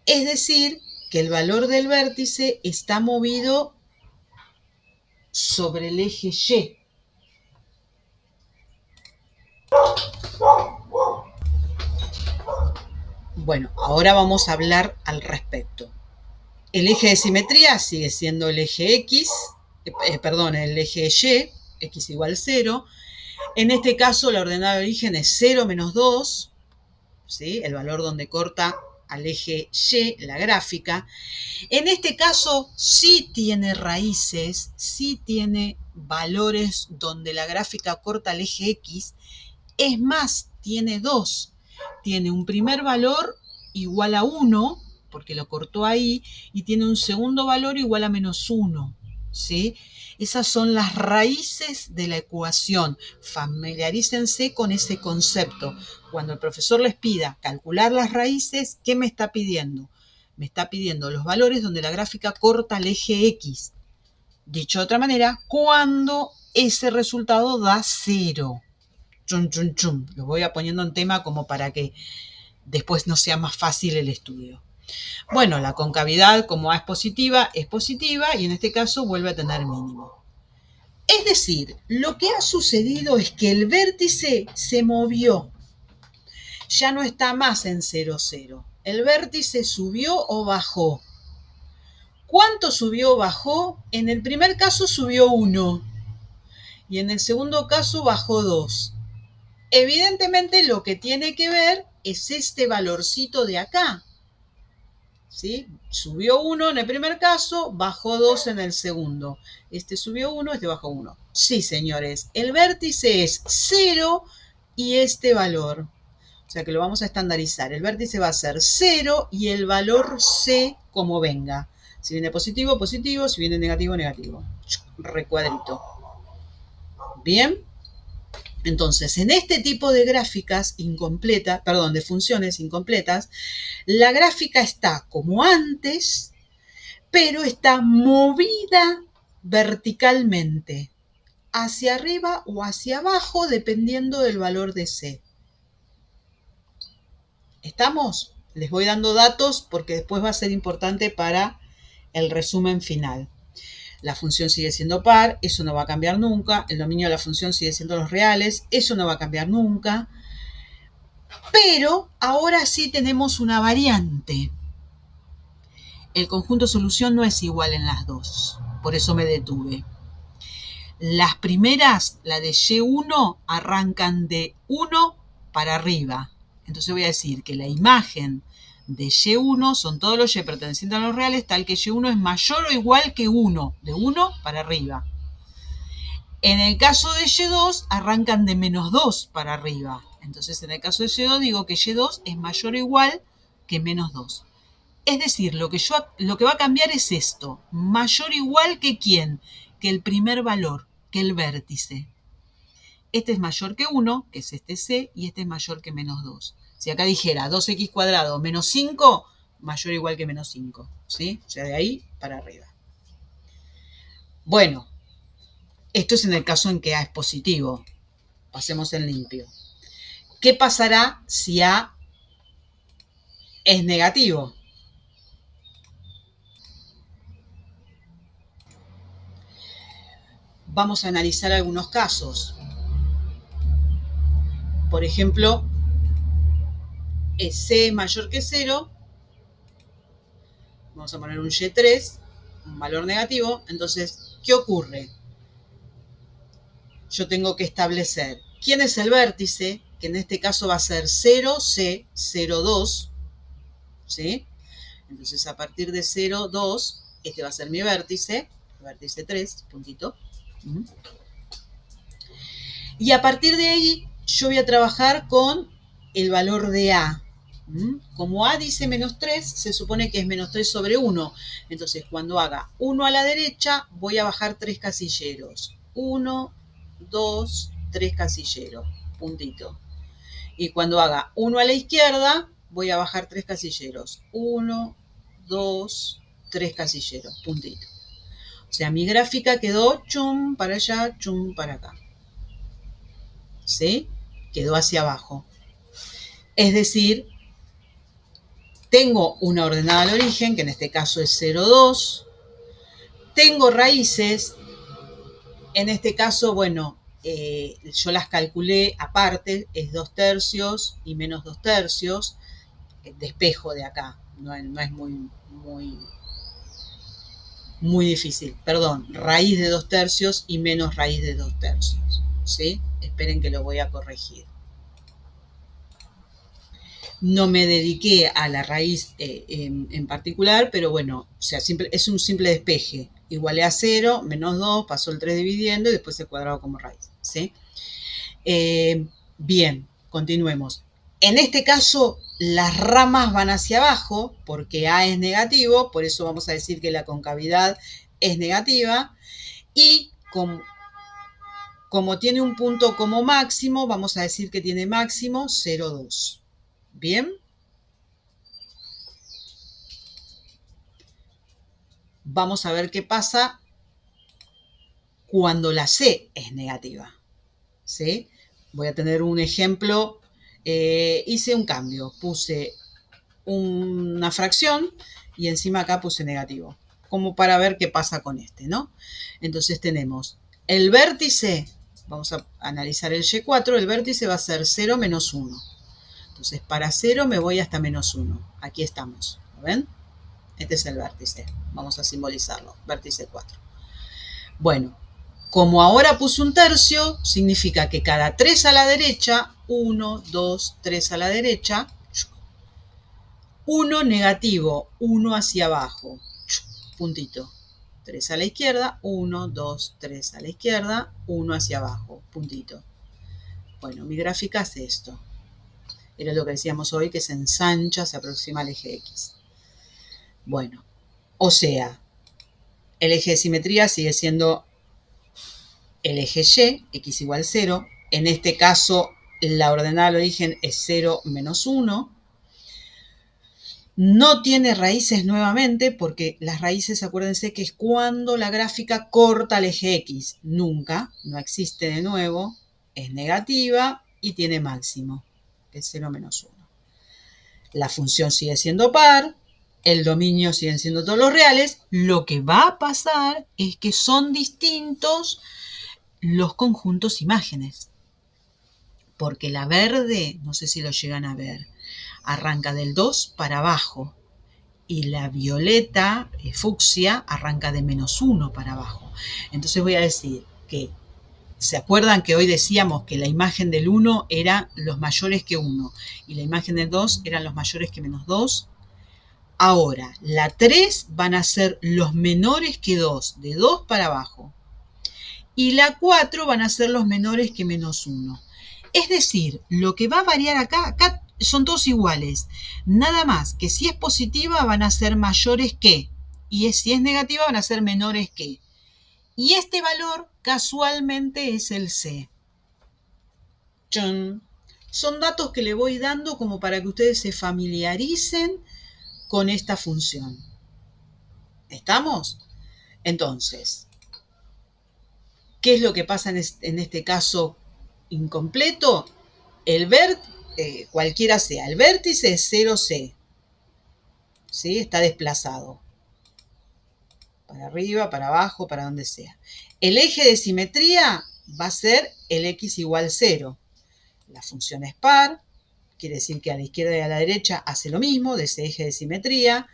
Es decir, que el valor del vértice está movido sobre el eje Y. Bueno, ahora vamos a hablar al respecto. El eje de simetría sigue siendo el eje X, el eje Y, X igual 0. En este caso, la ordenada de origen es 0 menos 2, ¿sí? El valor donde corta al eje Y, la gráfica. En este caso, sí tiene raíces, sí tiene valores donde la gráfica corta al eje X. Es más, tiene 2. Tiene un primer valor igual a 1, porque lo cortó ahí, y tiene un segundo valor igual a menos 1. ¿Sí? Esas son las raíces de la ecuación. Familiarícense con ese concepto. Cuando el profesor les pida calcular las raíces, ¿qué me está pidiendo? Me está pidiendo los valores donde la gráfica corta el eje X. Dicho de otra manera, cuando ese resultado da 0. Chum, chum, chum. Lo voy a poniendo en tema como para que después no sea más fácil el estudio. Bueno, la concavidad como A es positiva y en este caso vuelve a tener mínimo. Es decir, lo que ha sucedido es que el vértice se movió. Ya no está más en 0, 0. El vértice subió o bajó. ¿Cuánto subió o bajó? En el primer caso subió 1 y en el segundo caso bajó 2. Evidentemente lo que tiene que ver es este valorcito de acá. ¿Sí? Subió 1 en el primer caso, bajó 2 en el segundo. Este subió 1, este bajó 1. Sí, señores, el vértice es 0 y este valor. O sea que lo vamos a estandarizar. El vértice va a ser 0 y el valor C como venga. Si viene positivo, positivo. Si viene negativo, negativo. Recuadrito. Bien. Entonces, en este tipo de gráficas incompletas, de funciones incompletas, la gráfica está como antes, pero está movida verticalmente, hacia arriba o hacia abajo, dependiendo del valor de C. ¿Estamos? Les voy dando datos porque después va a ser importante para el resumen final. La función sigue siendo par, eso no va a cambiar nunca. El dominio de la función sigue siendo los reales, eso no va a cambiar nunca. Pero ahora sí tenemos una variante. El conjunto solución no es igual en las dos, por eso me detuve. Las primeras, la de Y1, arrancan de 1 para arriba. Entonces voy a decir que la imagen de Y1 son todos los Y pertenecientes a los reales, tal que Y1 es mayor o igual que 1, de 1 para arriba. En el caso de Y2, arrancan de menos 2 para arriba. Entonces, en el caso de Y2, digo que Y2 es mayor o igual que menos 2. Es decir, lo que va a cambiar es esto. Mayor o igual que ¿quién? Que el primer valor, que el vértice. este es mayor que 1, que es este C, y este es mayor que menos 2. Si acá dijera 2x cuadrado menos 5, mayor o igual que menos 5, ¿sí? O sea, de ahí para arriba. Bueno, esto es en el caso en que A es positivo. Pasemos en limpio. ¿Qué pasará si A es negativo? Vamos a analizar algunos casos. Por ejemplo, C es mayor que 0. Vamos a poner un Y3, un valor negativo. Entonces, ¿qué ocurre? Yo tengo que establecer quién es el vértice, que en este caso va a ser 0C, 02, ¿sí? Entonces, a partir de 0, 2, este va a ser mi vértice, vértice 3, puntito. Y a partir de ahí, yo voy a trabajar con el valor de A. Como A dice menos 3, se supone que es menos 3 sobre 1. Entonces, cuando haga 1 a la derecha, voy a bajar 3 casilleros. 1, 2, 3 casilleros, puntito. Y cuando haga 1 a la izquierda, voy a bajar 3 casilleros. 1, 2, 3 casilleros, puntito. O sea, mi gráfica quedó chum para allá, chum para acá. ¿Sí? Quedó hacia abajo. Es decir, tengo una ordenada al origen, que en este caso es 0,2. Tengo raíces. En este caso, bueno, yo las calculé aparte, es 2 tercios y menos 2 tercios. Despejo de acá. No es muy difícil. Perdón, raíz de 2 tercios y menos raíz de 2 tercios. ¿Sí? Esperen que lo voy a corregir. No me dediqué a la raíz en particular, pero bueno, o sea, es un simple despeje. Igualé a 0, menos 2, pasó el 3 dividiendo y después el cuadrado como raíz. ¿Sí? Bien, continuemos. En este caso, las ramas van hacia abajo porque A es negativo, por eso vamos a decir que la concavidad es negativa. Y como tiene un punto como máximo, vamos a decir que tiene máximo 0,2. ¿Bien? Vamos a ver qué pasa cuando la C es negativa. ¿Sí? Voy a tener un ejemplo. Hice un cambio. Puse una fracción y encima acá puse negativo. Como para ver qué pasa con este, ¿no? Entonces tenemos el vértice. Vamos a analizar el Y4. El vértice va a ser 0 menos 1. Entonces, para 0 me voy hasta menos 1. Aquí estamos. ¿Lo ven? Este es el vértice. Vamos a simbolizarlo. Vértice 4. Bueno, como ahora puse un tercio, significa que cada 3 a la derecha, 1, 2, 3 a la derecha, 1 negativo, 1 hacia abajo, puntito. 3 a la izquierda, 1, 2, 3 a la izquierda, 1 hacia abajo, puntito. Bueno, mi gráfica es esto. Era lo que decíamos hoy, que se ensancha, se aproxima al eje X. Bueno, o sea, el eje de simetría sigue siendo el eje Y, X igual 0. En este caso, la ordenada al origen es 0 menos 1. No tiene raíces nuevamente, porque las raíces, acuérdense que es cuando la gráfica corta el eje X. Nunca, no existe de nuevo, es negativa y tiene máximo, que es 0 menos 1. La función sigue siendo par, el dominio siguen siendo todos los reales. Lo que va a pasar es que son distintos los conjuntos imágenes. Porque la verde, no sé si lo llegan a ver, arranca del 2 para abajo. Y la violeta, fucsia, arranca de menos 1 para abajo. Entonces voy a decir que, ¿se acuerdan que hoy decíamos que la imagen del 1 era los mayores que 1 y la imagen del 2 eran los mayores que menos 2? Ahora, la 3 van a ser los menores que 2, de 2 para abajo. Y la 4 van a ser los menores que menos 1. Es decir, lo que va a variar acá son todos iguales. Nada más que si es positiva van a ser mayores que, y si es negativa van a ser menores que. Y este valor casualmente es el C. Chun. Son datos que le voy dando como para que ustedes se familiaricen con esta función. ¿Estamos? Entonces, ¿qué es lo que pasa en este caso incompleto? Cualquiera sea, el vértice es 0C, ¿sí? Está desplazado. Para arriba, para abajo, para donde sea. El eje de simetría va a ser el x igual 0. La función es par, quiere decir que a la izquierda y a la derecha hace lo mismo de ese eje de simetría.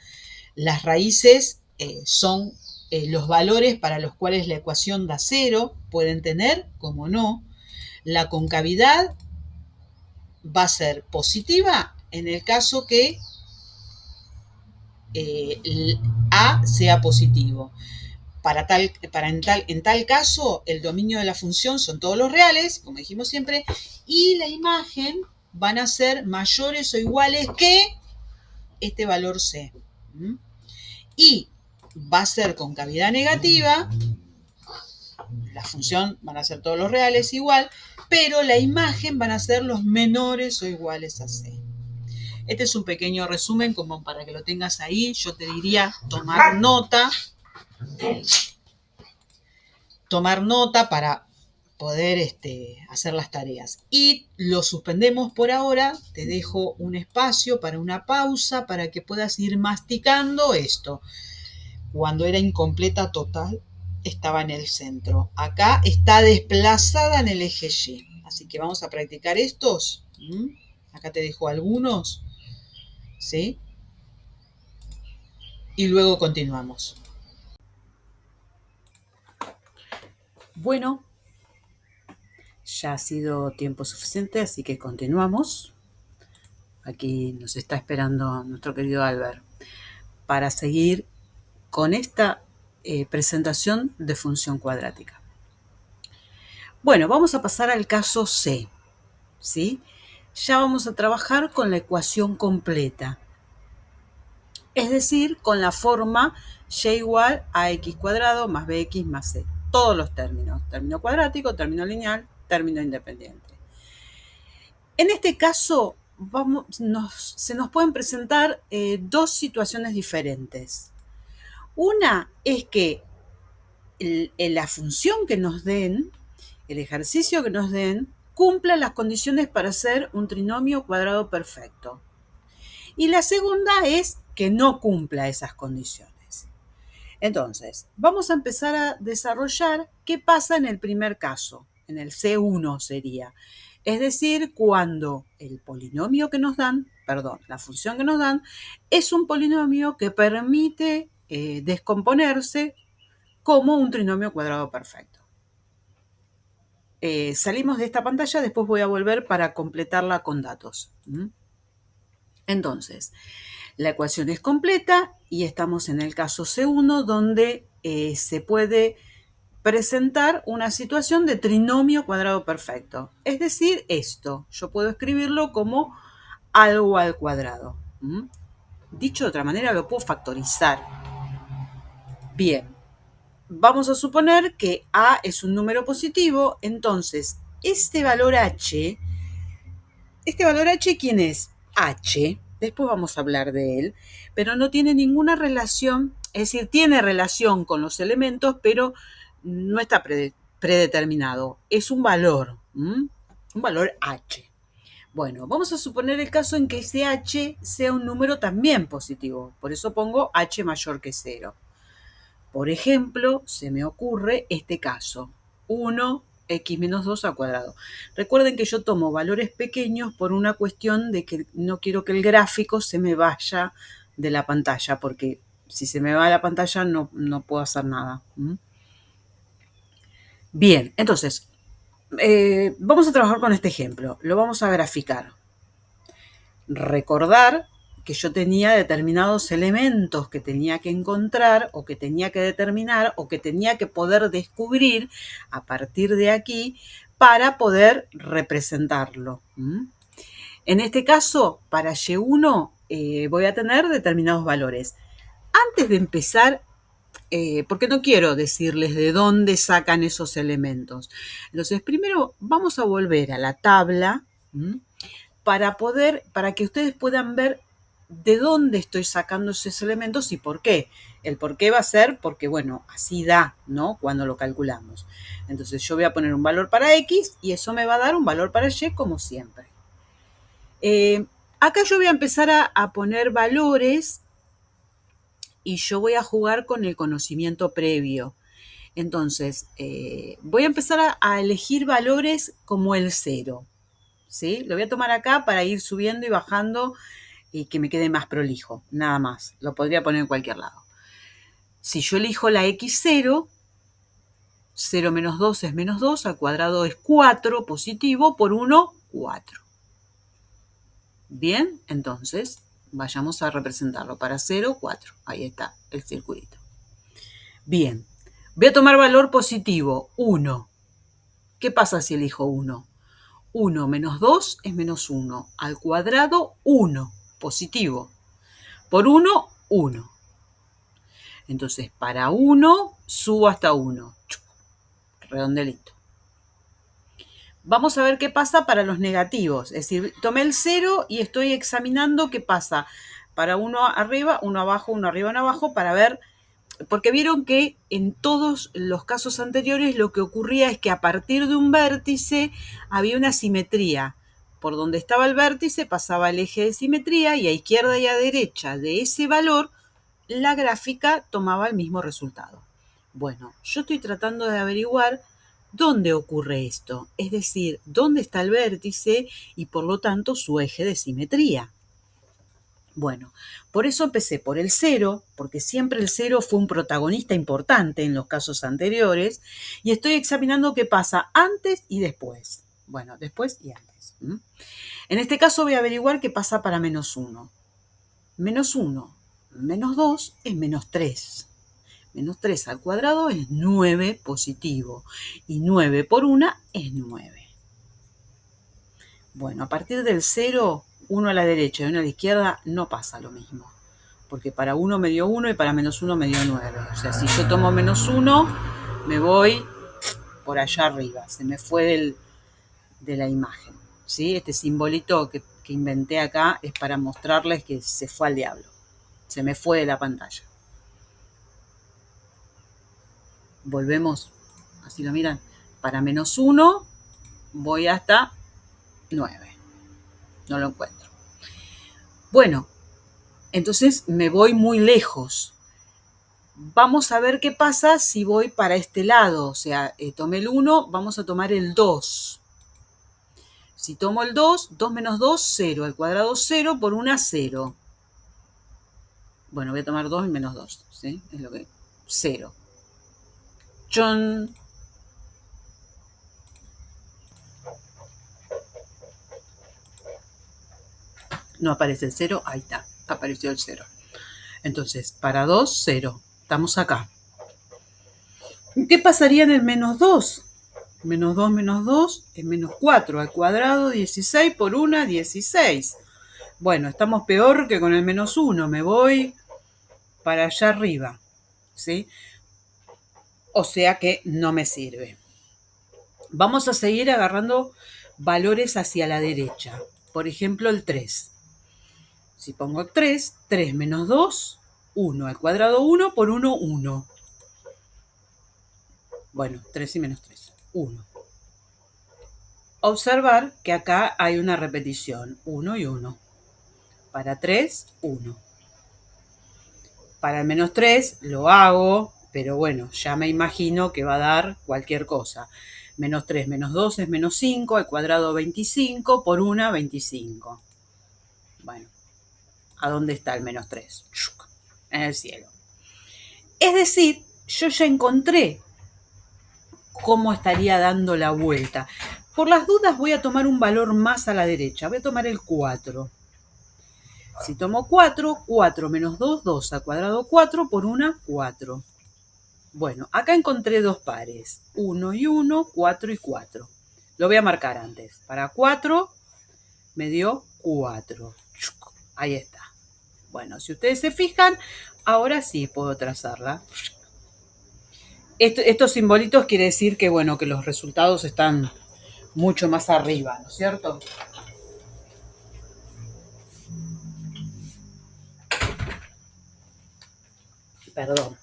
Las raíces son los valores para los cuales la ecuación da 0, pueden tener, como no. La concavidad va a ser positiva en el caso que A sea positivo. En tal caso, el dominio de la función son todos los reales, como dijimos siempre, y la imagen van a ser mayores o iguales que este valor C. Y va a ser concavidad negativa, la función van a ser todos los reales igual, pero la imagen van a ser los menores o iguales a C. Este es un pequeño resumen como para que lo tengas ahí. Yo te diría tomar nota para poder hacer las tareas. Y lo suspendemos por ahora. Te dejo un espacio para una pausa para que puedas ir masticando esto. Cuando era incompleta total, estaba en el centro. Acá está desplazada en el eje Y. Así que vamos a practicar estos. Acá te dejo algunos. ¿Sí? Y luego continuamos. Bueno, ya ha sido tiempo suficiente, así que continuamos. Aquí nos está esperando nuestro querido Albert para seguir con esta presentación de función cuadrática. Bueno, vamos a pasar al caso C, ¿sí? Ya vamos a trabajar con la ecuación completa, es decir, con la forma y igual a x cuadrado más bx más c. Todos los términos, término cuadrático, término lineal, término independiente. En este caso, se nos pueden presentar dos situaciones diferentes. Una es que la función que nos den, el ejercicio que nos den, cumpla las condiciones para ser un trinomio cuadrado perfecto. Y la segunda es que no cumpla esas condiciones. Entonces, vamos a empezar a desarrollar qué pasa en el primer caso, en el C1 sería. Es decir, cuando el polinomio que nos dan, la función que nos dan, es un polinomio que permite descomponerse como un trinomio cuadrado perfecto. Salimos de esta pantalla, después voy a volver para completarla con datos. Entonces, la ecuación es completa y estamos en el caso C1 donde se puede presentar una situación de trinomio cuadrado perfecto. Es decir, esto, yo puedo escribirlo como algo al cuadrado. Dicho de otra manera, lo puedo factorizar. Bien, vamos a suponer que A es un número positivo, entonces este valor H, ¿quién es? H, después vamos a hablar de él, pero no tiene ninguna relación, es decir, tiene relación con los elementos, pero no está predeterminado, es un valor H. Bueno, vamos a suponer el caso en que ese H sea un número también positivo, por eso pongo H mayor que 0. Por ejemplo, se me ocurre este caso, 1x menos 2 al cuadrado. Recuerden que yo tomo valores pequeños por una cuestión de que no quiero que el gráfico se me vaya de la pantalla, porque si se me va de la pantalla no puedo hacer nada. Bien, entonces, vamos a trabajar con este ejemplo. Lo vamos a graficar. Recordar que yo tenía determinados elementos que tenía que encontrar o que tenía que determinar o que tenía que poder descubrir a partir de aquí para poder representarlo. En este caso, para Y1 voy a tener determinados valores. Antes de empezar porque no quiero decirles de dónde sacan esos elementos. Entonces, primero vamos a volver a la tabla para que ustedes puedan ver de dónde estoy sacando esos elementos y por qué. El por qué va a ser porque, bueno, así da, ¿no? Cuando lo calculamos. Entonces yo voy a poner un valor para X y eso me va a dar un valor para Y como siempre. Acá yo voy a empezar a poner valores y yo voy a jugar con el conocimiento previo. Entonces, voy a empezar a elegir valores como el 0. ¿Sí? Lo voy a tomar acá para ir subiendo y bajando y que me quede más prolijo, nada más. Lo podría poner en cualquier lado. Si yo elijo la x0, 0 menos 2 es menos 2, al cuadrado es 4 positivo, por 1, 4. Bien, entonces vayamos a representarlo. Para 0, 4. Ahí está el circulito. Bien, voy a tomar valor positivo, 1. ¿Qué pasa si elijo 1? 1 menos 2 es menos 1. Al cuadrado, 1. Positivo. Por 1, 1. Entonces, para 1, subo hasta 1. Redondelito. Vamos a ver qué pasa para los negativos. Es decir, tomé el 0 y estoy examinando qué pasa para uno arriba, uno abajo, uno arriba, uno abajo, para ver, porque vieron que en todos los casos anteriores lo que ocurría es que a partir de un vértice había una simetría. Por donde estaba el vértice pasaba el eje de simetría y a izquierda y a derecha de ese valor la gráfica tomaba el mismo resultado. Bueno, yo estoy tratando de averiguar dónde ocurre esto, es decir, dónde está el vértice y por lo tanto su eje de simetría. Bueno, por eso empecé por el 0, porque siempre el 0 fue un protagonista importante en los casos anteriores, y estoy examinando qué pasa antes y después. Bueno, después y antes. En este caso voy a averiguar qué pasa para menos 1. Menos 1 menos 2 es menos 3. Menos 3 al cuadrado es 9 positivo. Y 9 por 1 es 9. Bueno, a partir del 0, 1 a la derecha y 1 a la izquierda, no pasa lo mismo. Porque para 1 me dio 1 y para menos 1 me dio 9. O sea, si yo tomo menos 1, me voy por allá arriba. Se me fue de la imagen. ¿Sí? Este simbolito que inventé acá es para mostrarles que se fue al diablo. Se me fue de la pantalla. Volvemos, así lo miran. Para menos 1 voy hasta 9. No lo encuentro. Bueno, entonces me voy muy lejos. Vamos a ver qué pasa si voy para este lado. O sea, tomé el 1, vamos a tomar el 2. Si tomo el 2, 2 menos 2, 0. Al cuadrado 0 por 1, 0. Bueno, voy a tomar 2 y menos 2. ¿Sí? Es lo que... 0. Chon. No aparece el 0, ahí está, apareció el 0. Entonces, para 2, 0. Estamos acá. ¿Qué pasaría en el menos 2? Menos 2 es menos 4. Al cuadrado, 16 por 1, 16. Bueno, estamos peor que con el menos 1. Me voy para allá arriba. ¿Sí? O sea que no me sirve. Vamos a seguir agarrando valores hacia la derecha. Por ejemplo, el 3. Si pongo 3, 3 menos 2, 1. Al cuadrado 1 por 1, 1. Bueno, 3 y menos 3, 1. Observar que acá hay una repetición, 1 y 1. Para 3, 1. Para el menos 3 lo hago, pero bueno, ya me imagino que va a dar cualquier cosa. Menos 3 menos 2 es menos 5, al cuadrado 25, por 1, 25. Bueno, ¿a dónde está el menos 3? En el cielo. Es decir, yo ya encontré cómo estaría dando la vuelta. Por las dudas voy a tomar un valor más a la derecha. Voy a tomar el 4. Si tomo 4, 4 menos 2, 2 al cuadrado 4 por 1, 4. Bueno, acá encontré dos pares. 1 y 1, 4 y 4. Lo voy a marcar antes. Para 4 me dio 4. Ahí está. Bueno, si ustedes se fijan, ahora sí puedo trazarla. Estos simbolitos quiere decir que, bueno, que los resultados están mucho más arriba, ¿no es cierto? Perdón,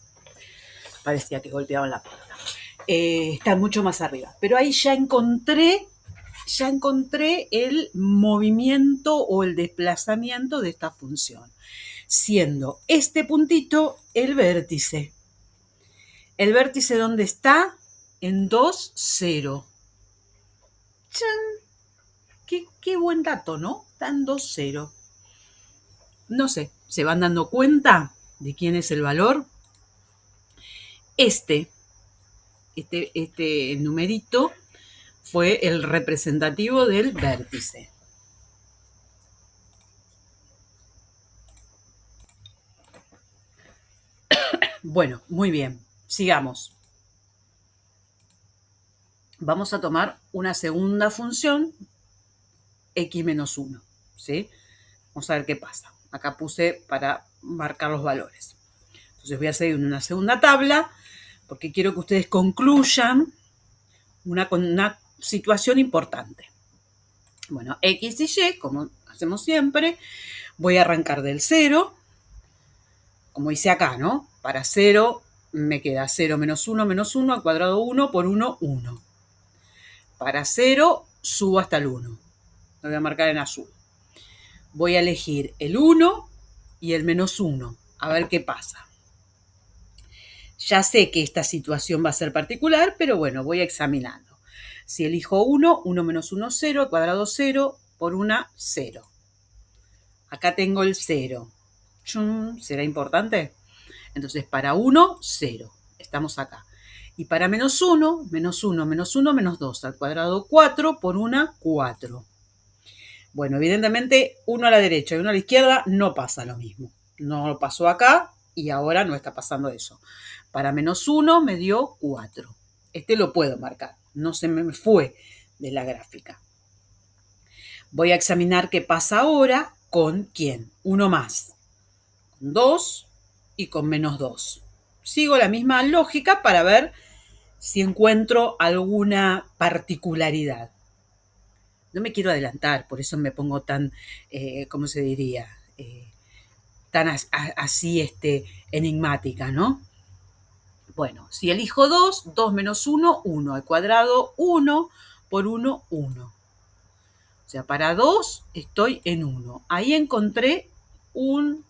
parecía que golpeaban la puerta. Están mucho más arriba. Pero ahí ya encontré el movimiento o el desplazamiento de esta función, siendo este puntito el vértice. ¿El vértice dónde está? En 2, 0. ¡Chan! Qué buen dato, ¿no? Está en 2, 0. No sé, ¿se van dando cuenta de quién es el valor? Este numerito fue el representativo del vértice. Bueno, muy bien, sigamos. Vamos a tomar una segunda función, x menos 1, ¿sí? Vamos a ver qué pasa. Acá puse para marcar los valores. Entonces voy a seguir en una segunda tabla porque quiero que ustedes concluyan una situación importante. Bueno, x y y, como hacemos siempre, voy a arrancar del 0, como hice acá, ¿no? Para 0 me queda 0 menos 1 al cuadrado 1 por 1, 1. Para 0 subo hasta el 1. Lo voy a marcar en azul. Voy a elegir el 1 y el menos 1. A ver qué pasa. Ya sé que esta situación va a ser particular, pero bueno, voy examinando. Si elijo 1, 1 menos 1, 0, al cuadrado 0 por 1, 0. Acá tengo el 0. ¿Será importante? Entonces, para 1, 0. Estamos acá. Y para menos 1, menos 1, menos 1, menos 2, al cuadrado 4 por 1, 4. Bueno, evidentemente, 1 a la derecha y 1 a la izquierda no pasa lo mismo. No pasó acá y ahora no está pasando eso. Para menos 1 me dio 4. Este lo puedo marcar. No se me fue de la gráfica. Voy a examinar qué pasa ahora con ¿quién? 1 más. Con 2 y con menos 2. Sigo la misma lógica para ver si encuentro alguna particularidad. No me quiero adelantar, por eso me pongo tan, ¿cómo se diría? Tan así enigmática, ¿no? Bueno, si elijo 2, 2 menos 1, 1 al cuadrado, 1 por 1, 1. O sea, para 2 estoy en 1. Ahí encontré un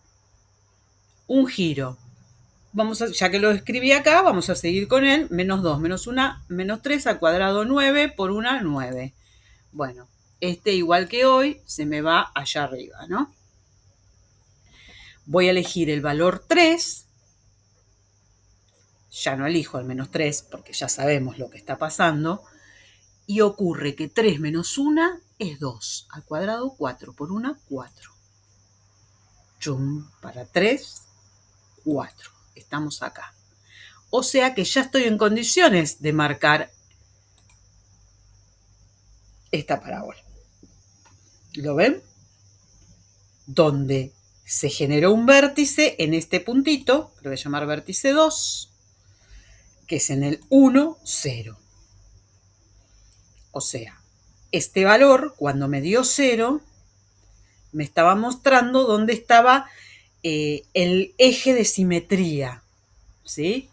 giro. Ya que lo escribí acá, vamos a seguir con él. Menos 2, menos 1, menos 3 al cuadrado 9 por 1, 9. Bueno, igual que hoy, se me va allá arriba, ¿no? Voy a elegir el valor 3. Ya no elijo el menos 3 porque ya sabemos lo que está pasando. Y ocurre que 3 menos 1 es 2. Al cuadrado 4 por 1, 4. Chum, para 3, 4. Estamos acá. O sea que ya estoy en condiciones de marcar esta parábola. ¿Lo ven? Donde se generó un vértice en este puntito, que lo voy a llamar vértice 2, que es en el 1, 0. O sea, este valor, cuando me dio 0, me estaba mostrando dónde estaba el eje de simetría, ¿sí?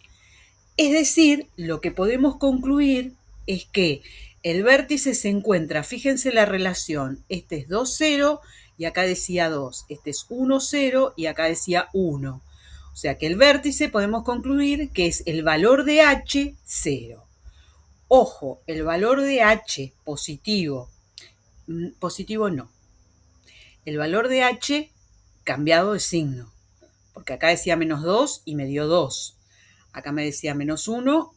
Es decir, lo que podemos concluir es que el vértice se encuentra, fíjense la relación, este es 2, 0 y acá decía 2, este es 1, 0 y acá decía 1. O sea que el vértice podemos concluir que es el valor de h, 0. Ojo, el valor de h positivo no. El valor de h cambiado de signo, porque acá decía menos 2 y me dio 2. Acá me decía menos 1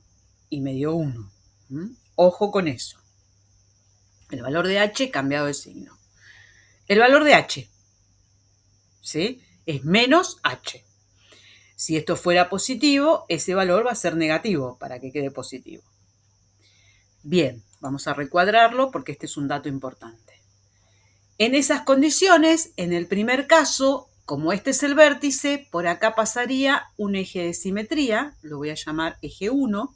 y me dio 1. Ojo con eso. El valor de h cambiado de signo. El valor de h, ¿sí? Es menos h. Si esto fuera positivo, ese valor va a ser negativo para que quede positivo. Bien, vamos a recuadrarlo porque este es un dato importante. En esas condiciones, en el primer caso, como este es el vértice, por acá pasaría un eje de simetría, lo voy a llamar eje 1,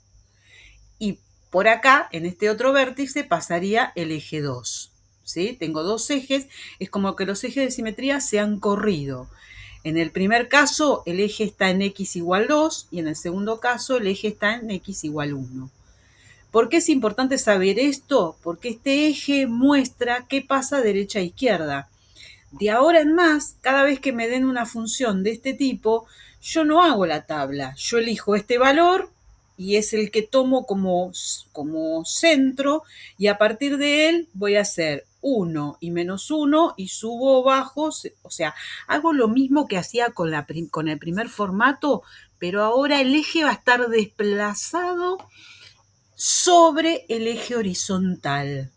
y por acá, en este otro vértice, pasaría el eje 2. ¿Sí? Tengo dos ejes, es como que los ejes de simetría se han corrido. En el primer caso, el eje está en x igual 2 y en el segundo caso, el eje está en x igual 1. ¿Por qué es importante saber esto? Porque este eje muestra qué pasa derecha a izquierda. De ahora en más, cada vez que me den una función de este tipo, yo no hago la tabla. Yo elijo este valor y es el que tomo como centro y a partir de él voy a hacer 1 y menos 1 y subo o bajo. O sea, hago lo mismo que hacía con el primer formato, pero ahora el eje va a estar desplazado sobre el eje horizontal.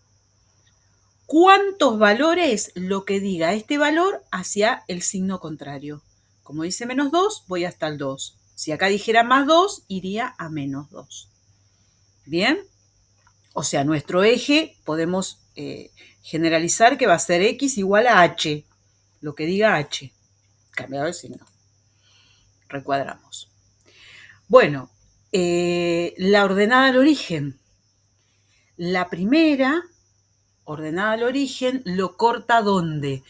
¿Cuántos valores? Lo que diga este valor hacia el signo contrario. Como dice menos 2, voy hasta el 2. Si acá dijera más 2, iría a menos 2. ¿Bien? O sea, nuestro eje podemos generalizar que va a ser x igual a h. Lo que diga h. Cambiado el signo. Recuadramos. Bueno, la ordenada al origen. La primera, ordenada al origen, lo corta ¿dónde?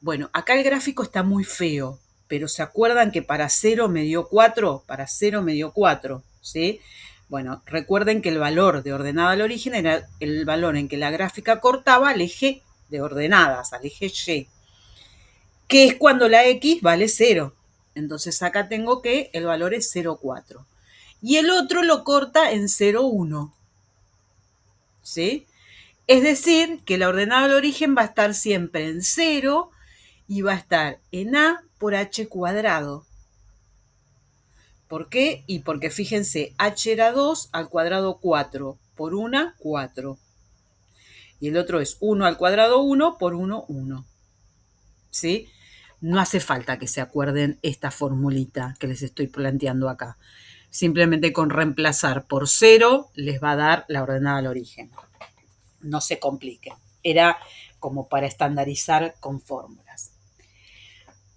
Bueno, acá el gráfico está muy feo, pero ¿se acuerdan que para 0 me dio 4? Para 0 me dio 4, ¿sí? Bueno, recuerden que el valor de ordenada al origen era el valor en que la gráfica cortaba al eje de ordenadas, al eje Y, que es cuando la X vale 0. Entonces acá tengo que el valor es 0,4. Y el otro lo corta en 0,1, ¿sí? Es decir, que la ordenada al origen va a estar siempre en 0 y va a estar en a por h cuadrado. ¿Por qué? Y porque fíjense, h era 2 al cuadrado 4, por 1, 4. Y el otro es 1 al cuadrado 1 por 1, 1. ¿Sí? No hace falta que se acuerden esta formulita que les estoy planteando acá. Simplemente con reemplazar por 0 les va a dar la ordenada al origen. No se compliquen. Era como para estandarizar con fórmulas.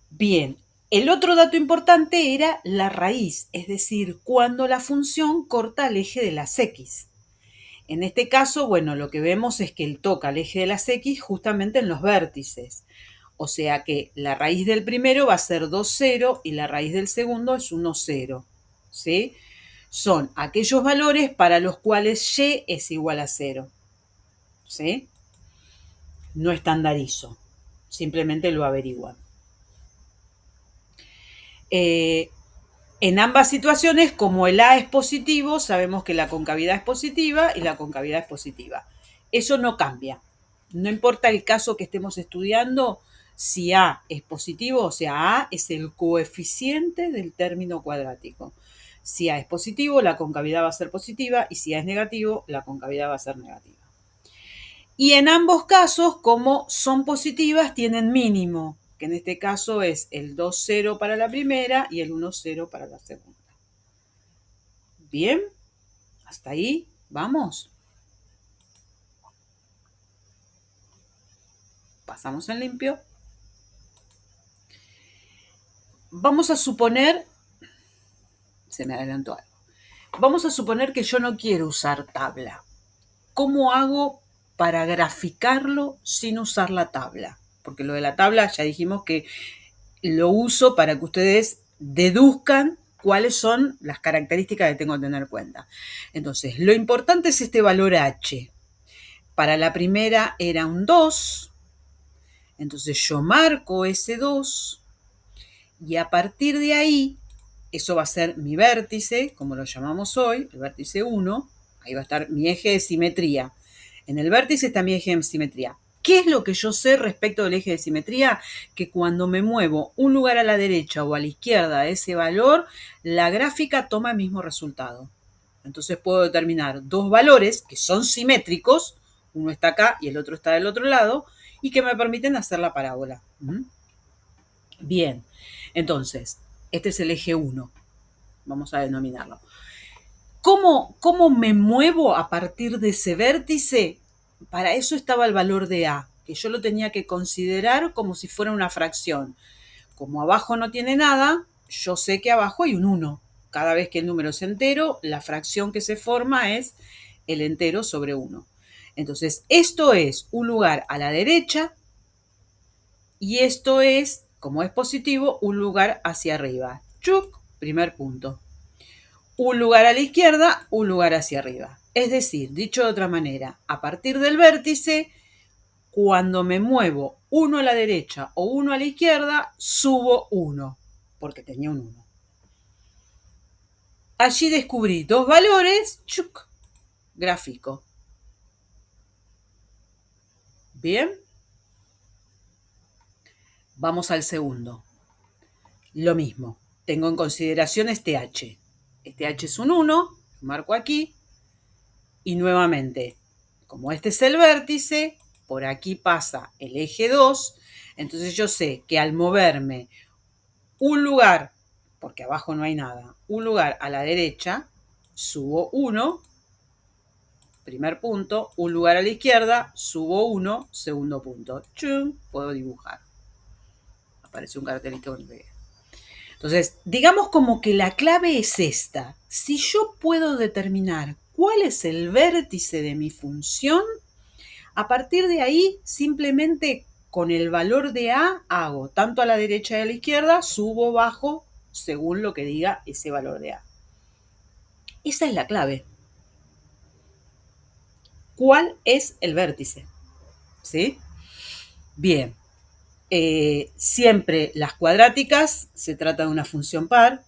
Bien, el otro dato importante era la raíz, es decir, cuando la función corta el eje de las x. En este caso, bueno, lo que vemos es que él toca el eje de las x justamente en los vértices. O sea que la raíz del primero va a ser 2, 0 y la raíz del segundo es 1, 0. ¿Sí? Son aquellos valores para los cuales y es igual a 0. ¿Sí? No estandarizo, simplemente lo averiguan. En ambas situaciones, como el A es positivo, sabemos que la concavidad es positiva y la concavidad es positiva. Eso no cambia. No importa el caso que estemos estudiando, si A es positivo, o sea, A es el coeficiente del término cuadrático. Si A es positivo, la concavidad va a ser positiva y si A es negativo, la concavidad va a ser negativa. Y en ambos casos, como son positivas, tienen mínimo, que en este caso es el 2, 0 para la primera y el 1, 0 para la segunda. Bien, hasta ahí, vamos. Pasamos en limpio. Vamos a suponer, se me adelantó algo, vamos a suponer que yo no quiero usar tabla. ¿Cómo hago para graficarlo sin usar la tabla? Porque lo de la tabla ya dijimos que lo uso para que ustedes deduzcan cuáles son las características que tengo que tener en cuenta. Entonces, lo importante es este valor h. Para la primera era un 2, entonces yo marco ese 2 y a partir de ahí, eso va a ser mi vértice, como lo llamamos hoy, el vértice 1, ahí va a estar mi eje de simetría. En el vértice está mi eje de simetría. ¿Qué es lo que yo sé respecto del eje de simetría? Que cuando me muevo un lugar a la derecha o a la izquierda de ese valor, la gráfica toma el mismo resultado. Entonces puedo determinar dos valores que son simétricos, uno está acá y el otro está del otro lado, y que me permiten hacer la parábola. Bien, entonces, este es el eje 1. Vamos a denominarlo. ¿Cómo me muevo a partir de ese vértice? Para eso estaba el valor de A, que yo lo tenía que considerar como si fuera una fracción. Como abajo no tiene nada, yo sé que abajo hay un 1. Cada vez que el número es entero, la fracción que se forma es el entero sobre 1. Entonces, esto es un lugar a la derecha y esto es, como es positivo, un lugar hacia arriba. ¡Chuc! Primer punto. Un lugar a la izquierda, un lugar hacia arriba. Es decir, dicho de otra manera, a partir del vértice, cuando me muevo uno a la derecha o uno a la izquierda, subo 1, porque tenía un 1. Allí descubrí dos valores, ¡chuc! Gráfico. Bien. Vamos al segundo. Lo mismo. Tengo en consideración este h. Este h es un 1, lo marco aquí. Y nuevamente, como este es el vértice, por aquí pasa el eje 2. Entonces yo sé que al moverme un lugar, porque abajo no hay nada, un lugar a la derecha, subo 1. Primer punto. Un lugar a la izquierda, subo 1. Segundo punto. ¡Chum! Puedo dibujar. Aparece un cartelito con el. Entonces, digamos como que la clave es esta. Si yo puedo determinar cuál es el vértice de mi función, a partir de ahí, simplemente con el valor de A hago tanto a la derecha y a la izquierda, subo, bajo, según lo que diga ese valor de A. Esa es la clave. ¿Cuál es el vértice? ¿Sí? Bien. Siempre las cuadráticas se trata de una función par.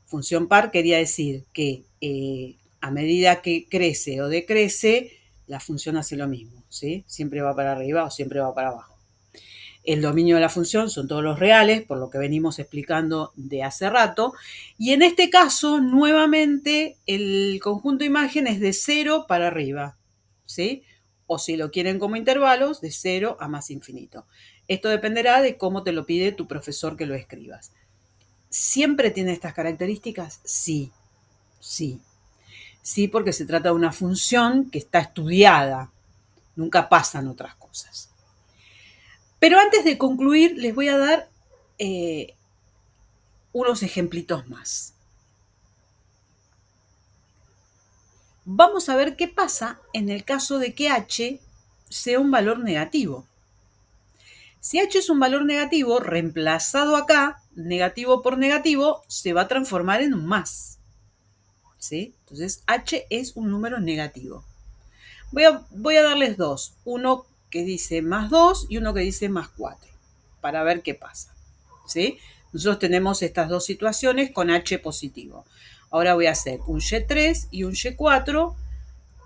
Función par quería decir que a medida que crece o decrece, la función hace lo mismo, ¿sí? Siempre va para arriba o siempre va para abajo. El dominio de la función son todos los reales, por lo que venimos explicando de hace rato. Y en este caso, nuevamente, el conjunto de imagen es de 0 para arriba, ¿sí? O si lo quieren como intervalos, de 0 a más infinito. Esto dependerá de cómo te lo pide tu profesor que lo escribas. ¿Siempre tiene estas características? Sí, sí. Sí, porque se trata de una función que está estudiada. Nunca pasan otras cosas. Pero antes de concluir, les voy a dar unos ejemplitos más. Vamos a ver qué pasa en el caso de que h sea un valor negativo. Si h es un valor negativo, reemplazado acá, negativo por negativo, se va a transformar en un más. ¿Sí? Entonces, h es un número negativo. Voy a darles dos. Uno que dice más 2 y uno que dice más 4, para ver qué pasa. ¿Sí? Nosotros tenemos estas dos situaciones con h positivo. Ahora voy a hacer un y3 y un y4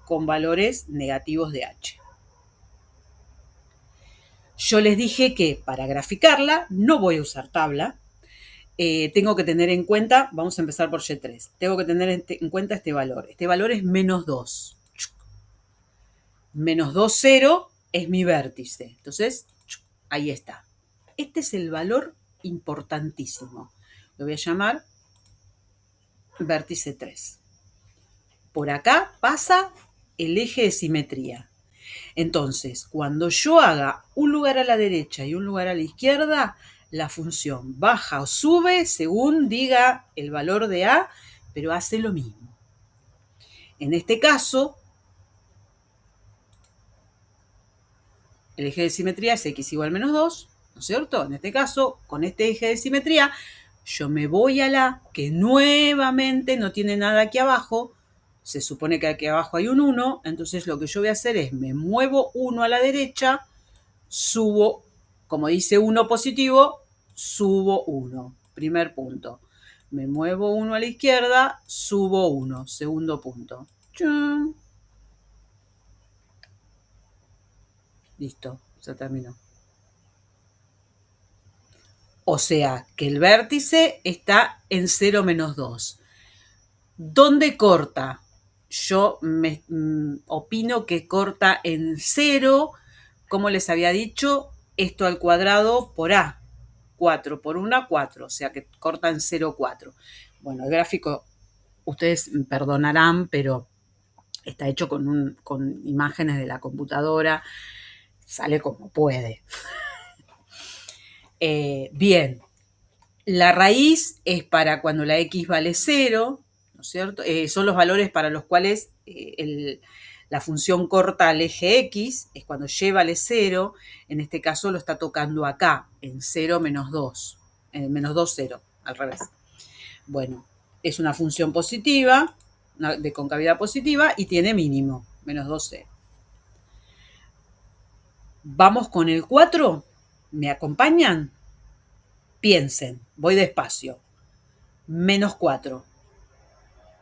con valores negativos de h. Yo les dije que para graficarla no voy a usar tabla. Tengo que tener en cuenta, vamos a empezar por y3, tengo que tener en cuenta este valor. Este valor es menos 2. Menos 2, 0 es mi vértice. Entonces, ahí está. Este es el valor importantísimo. Lo voy a llamar vértice 3. Por acá pasa el eje de simetría. Entonces, cuando yo haga un lugar a la derecha y un lugar a la izquierda, la función baja o sube según diga el valor de A, pero hace lo mismo. En este caso, el eje de simetría es x igual menos 2, ¿no es cierto? En este caso, con este eje de simetría, yo me voy a la que nuevamente no tiene nada aquí abajo. Se supone que aquí abajo hay un 1, entonces lo que yo voy a hacer es me muevo 1 a la derecha, subo, como dice 1 positivo, subo 1. Primer punto. Me muevo 1 a la izquierda, subo 1. Segundo punto. ¡Chum! Listo, se terminó. O sea, que el vértice está en 0 menos 2. ¿Dónde corta? Yo opino que corta en 0, como les había dicho, esto al cuadrado por A. 4 por 1, 4, o sea que corta en 0, 4. Bueno, el gráfico, ustedes perdonarán, pero está hecho con imágenes de la computadora, sale como puede. Bien, La raíz es para cuando la x vale 0, ¿no es cierto? Son los valores para los cuales la función corta al eje x, es cuando y vale 0, en este caso lo está tocando acá, en 0 menos 2, en menos 2, 0, al revés. Bueno, es una función positiva, de concavidad positiva, y tiene mínimo, menos 2, 0. Vamos con el 4, ¿me acompañan? Piensen, voy despacio. Menos 4.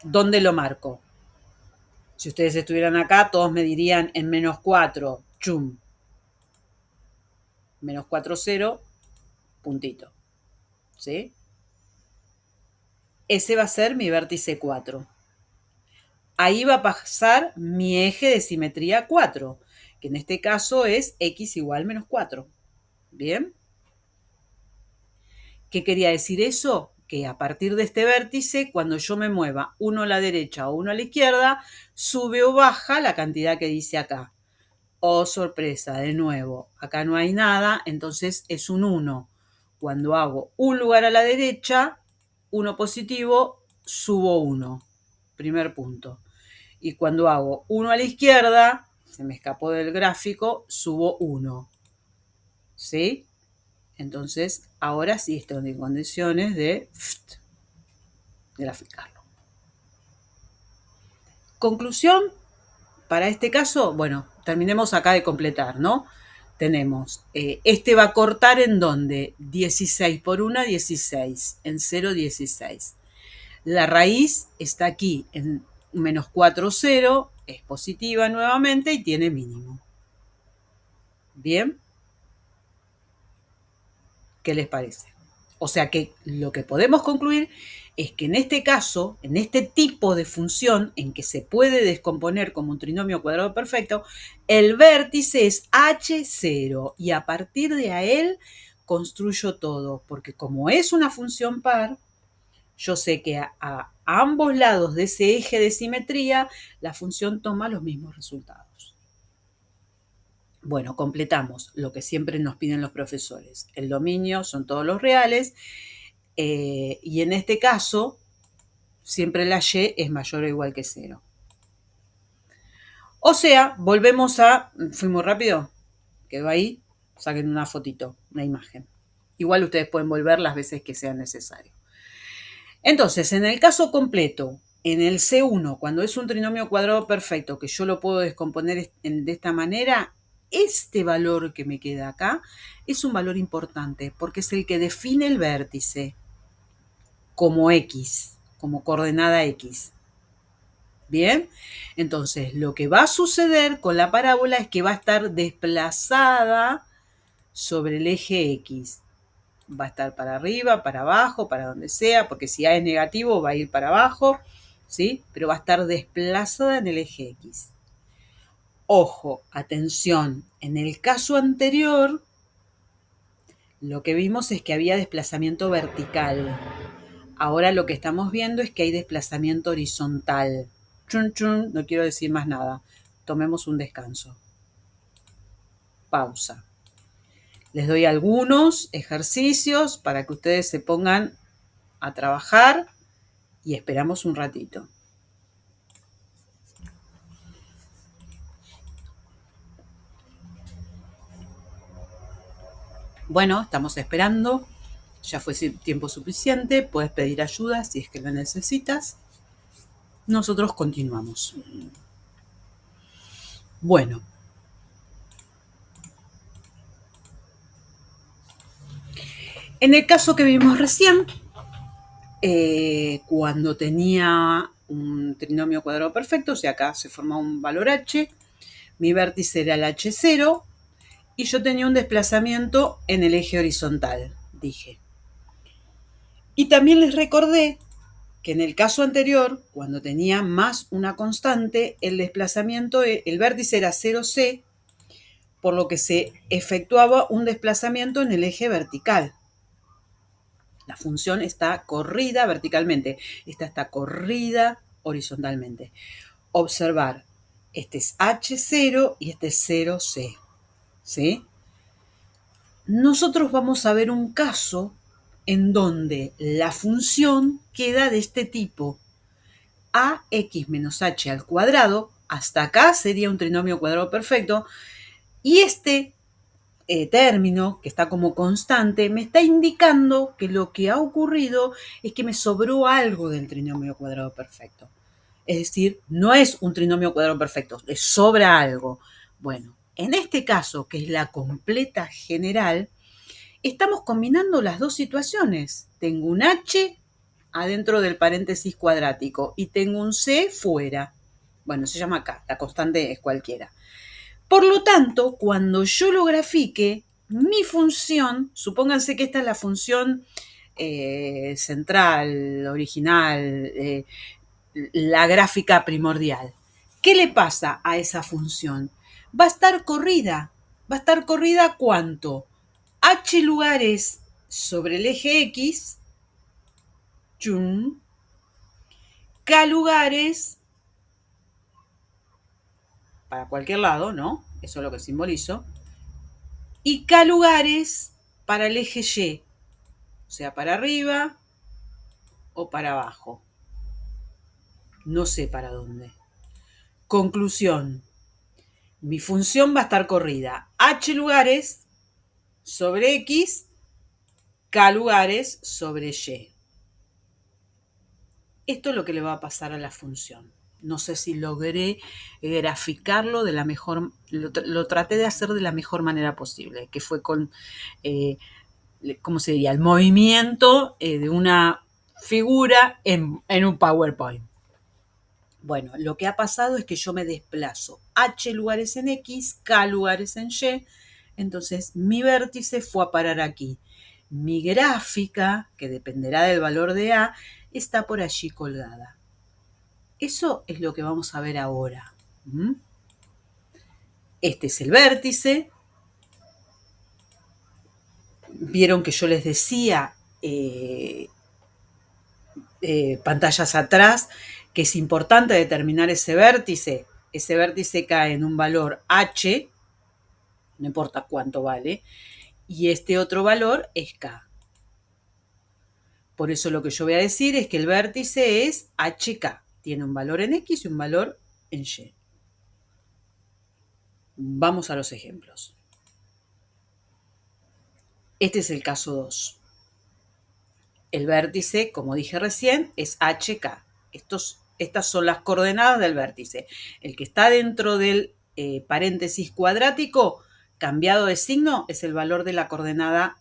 ¿Dónde lo marco? Si ustedes estuvieran acá, todos me dirían en menos 4, chum. Menos 4, 0, puntito. ¿Sí? Ese va a ser mi vértice 4. Ahí va a pasar mi eje de simetría 4, que en este caso es x igual menos 4. ¿Bien? ¿Qué quería decir eso? Que a partir de este vértice, cuando yo me mueva uno a la derecha o uno a la izquierda, sube o baja la cantidad que dice acá. Oh, sorpresa, de nuevo, acá no hay nada, entonces es un 1. Cuando hago un lugar a la derecha, 1 positivo, subo 1. Primer punto. Y cuando hago 1 a la izquierda, se me escapó del gráfico, subo 1. ¿Sí? Entonces, ahora sí estoy en condiciones de graficarlo. Conclusión, para este caso, bueno, terminemos acá de completar, ¿no? Tenemos, este va a cortar en dónde? 16 por 1, 16, en 0, 16. La raíz está aquí en menos 4, 0, es positiva nuevamente y tiene mínimo. ¿Bien? ¿Qué les parece? O sea que lo que podemos concluir es que en este caso, en este tipo de función en que se puede descomponer como un trinomio cuadrado perfecto, el vértice es h0 y a partir de a él construyo todo, porque como es una función par, yo sé que a ambos lados de ese eje de simetría la función toma los mismos resultados. Bueno, completamos lo que siempre nos piden los profesores. El dominio son todos los reales y en este caso siempre la y es mayor o igual que 0. O sea, volvemos a... Fui muy rápido, quedó ahí, saquen una fotito, una imagen. Igual ustedes pueden volver las veces que sea necesario. Entonces, en el caso completo, en el C1, cuando es un trinomio cuadrado perfecto, que yo lo puedo descomponer de esta manera, este valor que me queda acá es un valor importante porque es el que define el vértice como x, como coordenada x. Bien, entonces lo que va a suceder con la parábola es que va a estar desplazada sobre el eje x. Va a estar para arriba, para abajo, para donde sea, porque si A es negativo va a ir para abajo, ¿sí? Pero va a estar desplazada en el eje X. Ojo, atención, en el caso anterior, lo que vimos es que había desplazamiento vertical. Ahora lo que estamos viendo es que hay desplazamiento horizontal. Chun, chun, no quiero decir más nada. Tomemos un descanso. Pausa. Les doy algunos ejercicios para que ustedes se pongan a trabajar y esperamos un ratito. Bueno, estamos esperando. Ya fue tiempo suficiente. Puedes pedir ayuda si es que lo necesitas. Nosotros continuamos. Bueno. En el caso que vimos recién, cuando tenía un trinomio cuadrado perfecto, o sea, acá se forma un valor h, mi vértice era el h0 y yo tenía un desplazamiento en el eje horizontal, dije. Y también les recordé que en el caso anterior, cuando tenía más una constante, el desplazamiento, el vértice era 0c, por lo que se efectuaba un desplazamiento en el eje vertical. La función está corrida verticalmente, esta está corrida horizontalmente. Observar, este es h0 y este es 0c, ¿sí? Nosotros vamos a ver un caso en donde la función queda de este tipo. Ax menos h al cuadrado, hasta acá sería un trinomio cuadrado perfecto, y este término, que está como constante, me está indicando que lo que ha ocurrido es que me sobró algo del trinomio cuadrado perfecto. Es decir, no es un trinomio cuadrado perfecto, le sobra algo. Bueno, en este caso, que es la completa general, estamos combinando las dos situaciones. Tengo un h adentro del paréntesis cuadrático y tengo un c fuera. Bueno, se llama k, la constante es cualquiera. Por lo tanto, cuando yo lo grafique, mi función, supónganse que esta es la función central, original, la gráfica primordial. ¿Qué le pasa a esa función? Va a estar corrida. ¿Va a estar corrida cuánto? H lugares sobre el eje X, K lugares para cualquier lado, ¿no? Eso es lo que simbolizo. Y K lugares para el eje Y, o sea, para arriba o para abajo. No sé para dónde. Conclusión. Mi función va a estar corrida. H lugares sobre X, K lugares sobre Y. Esto es lo que le va a pasar a la función. No sé si logré graficarlo de la mejor, lo traté de hacer de la mejor manera posible, que fue con, ¿cómo se diría? El movimiento de una figura en un PowerPoint. Bueno, lo que ha pasado es que yo me desplazo H lugares en X, K lugares en Y, entonces mi vértice fue a parar aquí. Mi gráfica, que dependerá del valor de A, está por allí colgada. Eso es lo que vamos a ver ahora. Este es el vértice. Vieron que yo les decía pantallas atrás que es importante determinar ese vértice. Ese vértice cae en un valor H, no importa cuánto vale, y este otro valor es K. Por eso lo que yo voy a decir es que el vértice es HK. Tiene un valor en X y un valor en Y. Vamos a los ejemplos. Este es el caso 2. El vértice, como dije recién, es HK. Estas son las coordenadas del vértice. El que está dentro del paréntesis cuadrático, cambiado de signo, es el valor de la coordenada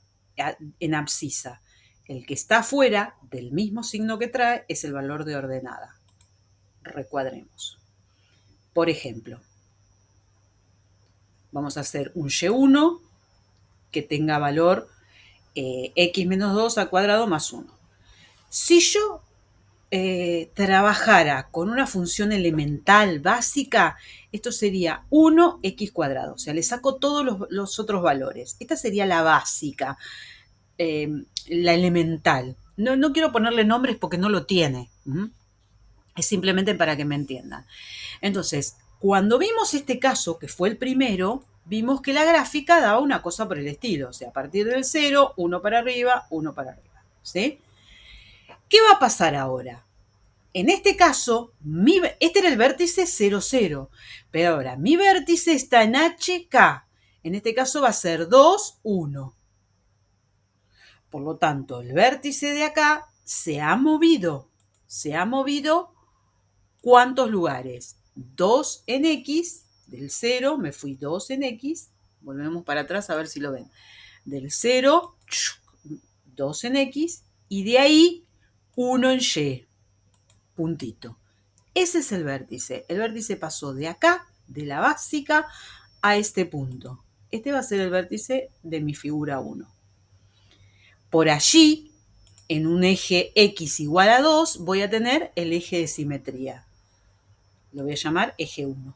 en abscisa. El que está fuera del mismo signo que trae es el valor de ordenada. Recuadremos. Por ejemplo, vamos a hacer un Y1 que tenga valor x menos 2 al cuadrado más 1. Si yo trabajara con una función elemental básica, esto sería 1x cuadrado. O sea, le saco todos los otros valores. Esta sería la básica, la elemental. No quiero ponerle nombres porque no lo tiene. Es simplemente para que me entiendan. Entonces, cuando vimos este caso, que fue el primero, vimos que la gráfica daba una cosa por el estilo. O sea, a partir del 0, 1 para arriba, 1 para arriba. ¿Sí? ¿Qué va a pasar ahora? En este caso, este era el vértice 0, 0. Pero ahora, mi vértice está en HK. En este caso va a ser 2, 1. Por lo tanto, el vértice de acá se ha movido. Se ha movido ¿cuántos lugares? 2 en X. Del 0 me fui 2 en X. Volvemos para atrás a ver si lo ven. Del 0, 2 en X. Y de ahí, 1 en Y. Puntito. Ese es el vértice. El vértice pasó de acá, de la básica, a este punto. Este va a ser el vértice de mi figura 1. Por allí, en un eje X igual a 2, voy a tener el eje de simetría. Lo voy a llamar eje 1.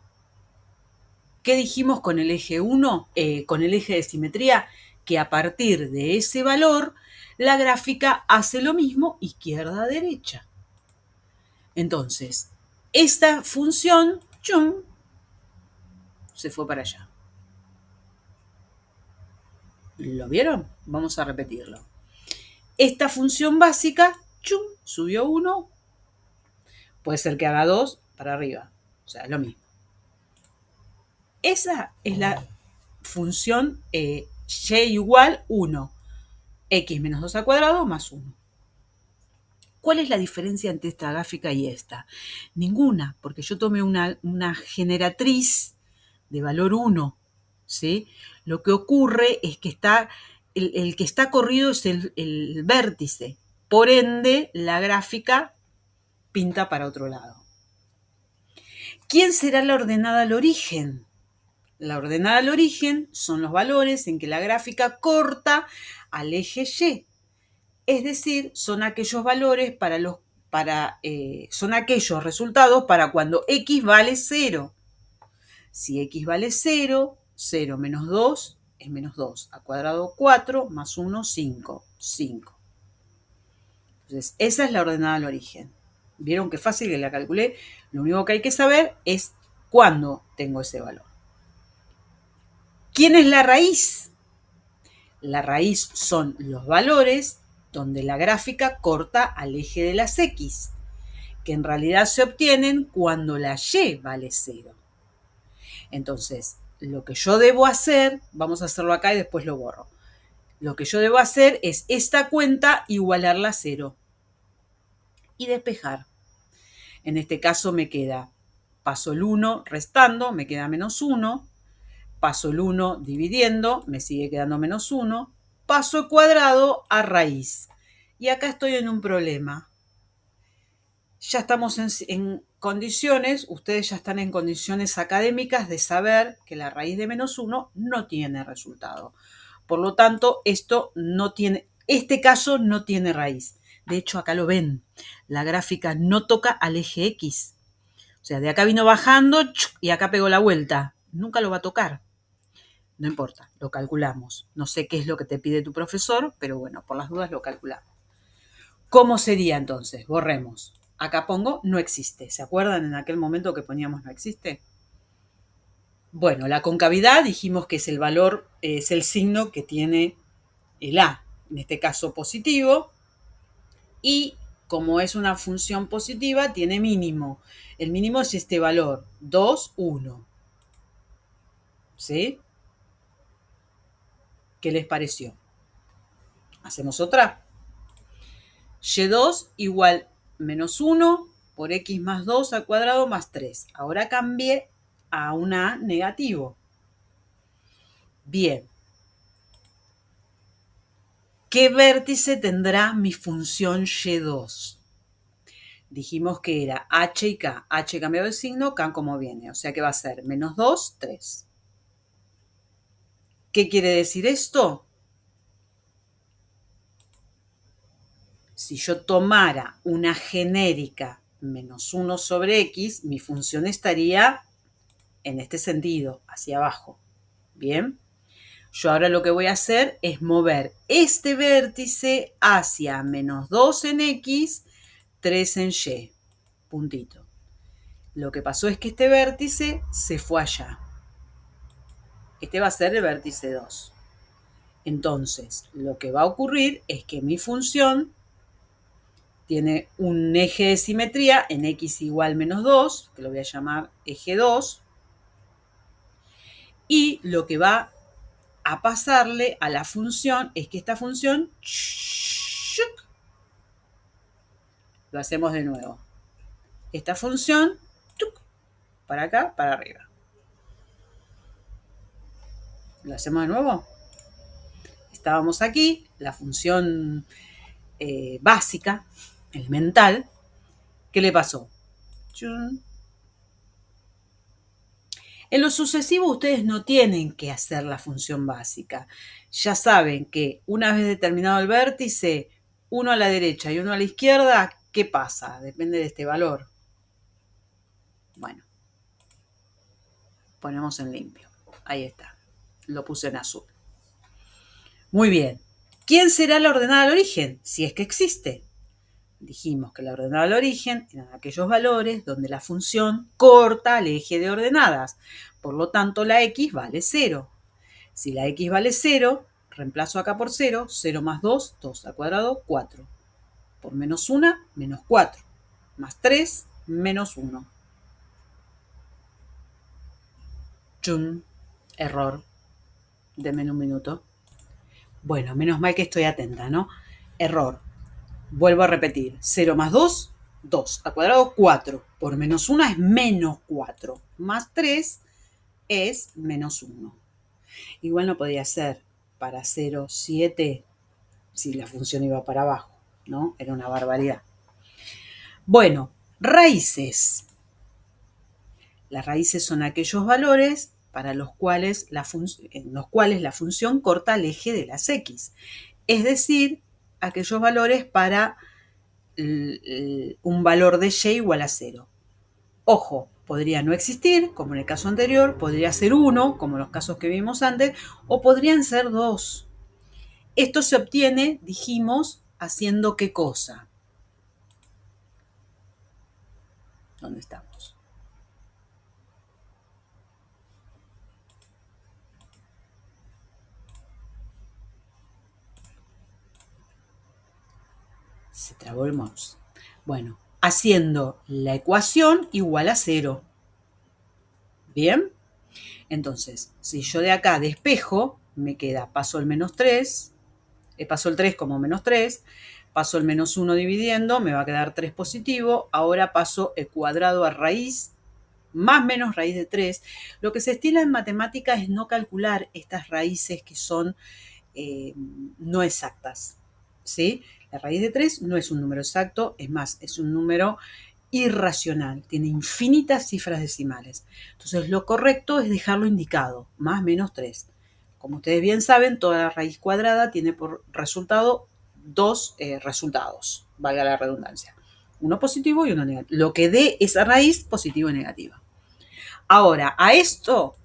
¿Qué dijimos con el eje 1? Con el eje de simetría, que a partir de ese valor, la gráfica hace lo mismo izquierda a derecha. Entonces, esta función, ¡chum!, se fue para allá. ¿Lo vieron? Vamos a repetirlo. esta función básica, ¡chum!, subió 1, puede ser que haga 2 para arriba, o sea, es lo mismo. Esa es la función y igual 1, x menos 2 al cuadrado más 1. ¿Cuál es la diferencia entre esta gráfica y esta? Ninguna, porque yo tomé una generatriz de valor 1, ¿sí? Lo que ocurre es que el que está corrido es el vértice, por ende la gráfica pinta para otro lado. ¿Quién será la ordenada al origen? La ordenada al origen son los valores en que la gráfica corta al eje Y. Es decir, son aquellos valores son aquellos resultados para cuando x vale 0. Si x vale 0, 0 menos 2 es menos 2 al cuadrado 4 más 1, 5. 5. Entonces, esa es la ordenada al origen. ¿Vieron qué fácil que la calculé? Lo único que hay que saber es cuándo tengo ese valor. ¿Quién es la raíz? La raíz son los valores donde la gráfica corta al eje de las x, que en realidad se obtienen cuando la y vale 0. Entonces, lo que yo debo hacer, vamos a hacerlo acá y después lo borro. Lo que yo debo hacer es esta cuenta igualarla a 0 y despejar. En este caso me queda, paso el 1 restando, me queda menos 1, paso el 1 dividiendo, me sigue quedando menos 1, paso el cuadrado a raíz. Y acá estoy en un problema. Ya estamos en condiciones, ustedes ya están en condiciones académicas de saber que la raíz de menos 1 no tiene resultado. Por lo tanto, este caso no tiene raíz. De hecho, acá lo ven, la gráfica no toca al eje X. O sea, de acá vino bajando y acá pegó la vuelta. Nunca lo va a tocar. No importa, lo calculamos. No sé qué es lo que te pide tu profesor, pero bueno, por las dudas lo calculamos. ¿Cómo sería entonces? Borremos. Acá pongo no existe. ¿Se acuerdan en aquel momento que poníamos no existe? Bueno, la concavidad dijimos que es el valor, es el signo que tiene el A, en este caso positivo, y como es una función positiva, tiene mínimo. El mínimo es este valor, 2, 1. ¿Sí? ¿Qué les pareció? Hacemos otra. Y2 igual menos 1 por x más 2 al cuadrado más 3. Ahora cambié a un A negativo. Bien. ¿Qué vértice tendrá mi función y2? Dijimos que era h y k. H cambiado de signo, k como viene. O sea que va a ser menos 2, 3. ¿Qué quiere decir esto? Si yo tomara una genérica menos 1 sobre x, mi función estaría en este sentido, hacia abajo. Bien. Yo ahora lo que voy a hacer es mover este vértice hacia menos 2 en x, 3 en y. Puntito. Lo que pasó es que este vértice se fue allá. Este va a ser el vértice 2. Entonces, lo que va a ocurrir es que mi función tiene un eje de simetría en x igual menos 2, que lo voy a llamar eje 2, y lo que va a pasarle a la función es que esta función lo hacemos de nuevo. Esta función para acá, para arriba. ¿Lo hacemos de nuevo? Estábamos aquí, la función básica, elemental. ¿Qué le pasó? En lo sucesivo ustedes no tienen que hacer la función básica. Ya saben que una vez determinado el vértice, uno a la derecha y uno a la izquierda, ¿qué pasa? Depende de este valor. Bueno, ponemos en limpio. Ahí está. Lo puse en azul. Muy bien. ¿Quién será la ordenada al origen? Si es que existe. Dijimos que la ordenada al origen eran aquellos valores donde la función corta al eje de ordenadas. Por lo tanto, la x vale 0. Si la x vale 0, reemplazo acá por 0, 0 más 2, 2 al cuadrado, 4. Por menos 1, menos 4. Más 3, menos 1. Chum, error. Denme un minuto. Bueno, menos mal que estoy atenta, ¿no? Error. Vuelvo a repetir. 0 más 2, 2 al cuadrado, 4. Por menos 1 es menos 4. Más 3 es menos 1. Igual no podía ser para 0, 7 si la función iba para abajo, ¿no? Era una barbaridad. Bueno, raíces. Las raíces son aquellos valores para los cuales en los cuales la función corta el eje de las x. Es decir, aquellos valores para un valor de y igual a 0. Ojo, podría no existir, como en el caso anterior, podría ser 1, como en los casos que vimos antes, o podrían ser 2. Esto se obtiene, dijimos, haciendo ¿qué cosa? ¿Dónde estamos? Se trabó el mouse. Bueno, haciendo la ecuación igual a 0. ¿Bien? Entonces, si yo de acá despejo, me queda, paso el menos 3, paso el 3 como menos 3, paso el menos 1 dividiendo, me va a quedar 3 positivo, ahora paso el cuadrado a raíz, más menos raíz de 3. Lo que se estila en matemática es no calcular estas raíces que son no exactas, ¿sí? La raíz de 3 no es un número exacto, es más, es un número irracional, tiene infinitas cifras decimales. Entonces, lo correcto es dejarlo indicado, más menos 3. Como ustedes bien saben, toda raíz cuadrada tiene por resultado dos resultados, valga la redundancia. Uno positivo y uno negativo. Lo que dé esa raíz, positivo y negativa. Ahora, a esto,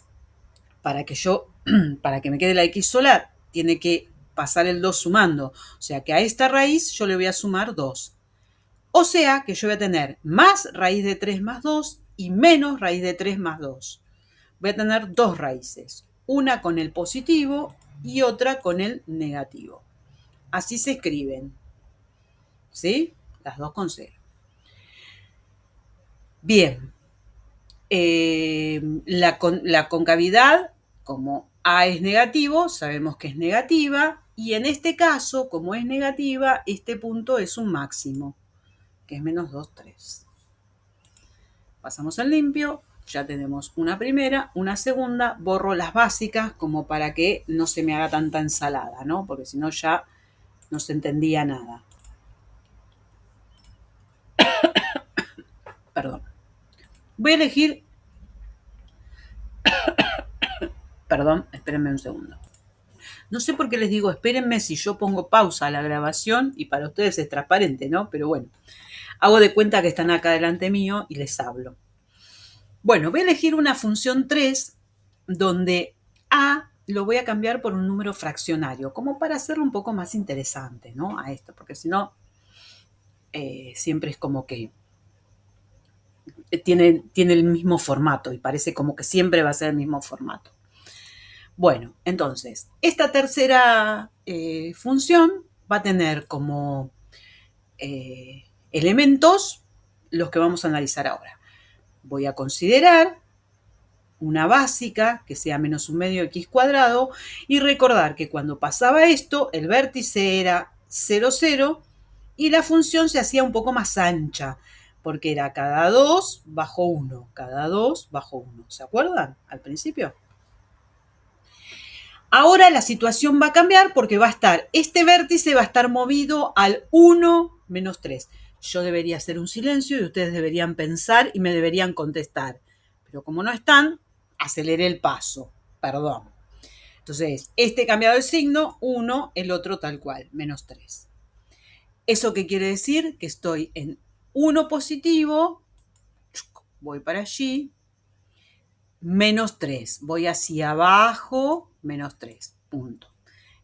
para que me quede la x sola, tiene que pasar el 2 sumando. O sea que a esta raíz yo le voy a sumar 2. O sea que yo voy a tener más raíz de 3 más 2 y menos raíz de 3 más 2. Voy a tener dos raíces, una con el positivo y otra con el negativo. Así se escriben, ¿sí? Las dos con 0. Bien, la concavidad, como A es negativo, sabemos que es negativa, y en este caso, como es negativa, este punto es un máximo, que es menos 2, 3. Pasamos al limpio, ya tenemos una primera, una segunda, borro las básicas como para que no se me haga tanta ensalada, ¿no? Porque si no ya no se entendía nada. Perdón. Voy a elegir... Perdón, espérenme un segundo. No sé por qué les digo espérenme si yo pongo pausa a la grabación y para ustedes es transparente, ¿no? Pero bueno, hago de cuenta que están acá delante mío y les hablo. Bueno, voy a elegir una función 3 donde A lo voy a cambiar por un número fraccionario, como para hacerlo un poco más interesante, ¿no? A esto, porque si no, siempre es como que tiene el mismo formato y parece como que siempre va a ser el mismo formato. Bueno, entonces, esta tercera función va a tener como elementos los que vamos a analizar ahora. Voy a considerar una básica que sea menos un medio x cuadrado y recordar que cuando pasaba esto, el vértice era 0, 0 y la función se hacía un poco más ancha porque era cada 2 bajo 1, cada 2 bajo 1. ¿Se acuerdan al principio? Ahora la situación va a cambiar porque va a estar, este vértice va a estar movido al 1 menos 3. Yo debería hacer un silencio y ustedes deberían pensar y me deberían contestar. Pero como no están, aceleré el paso. Perdón. Entonces, este cambiado de signo, 1, el otro tal cual, menos 3. ¿Eso qué quiere decir? Que estoy en 1 positivo, voy para allí, menos 3. Voy hacia abajo, menos 3, punto.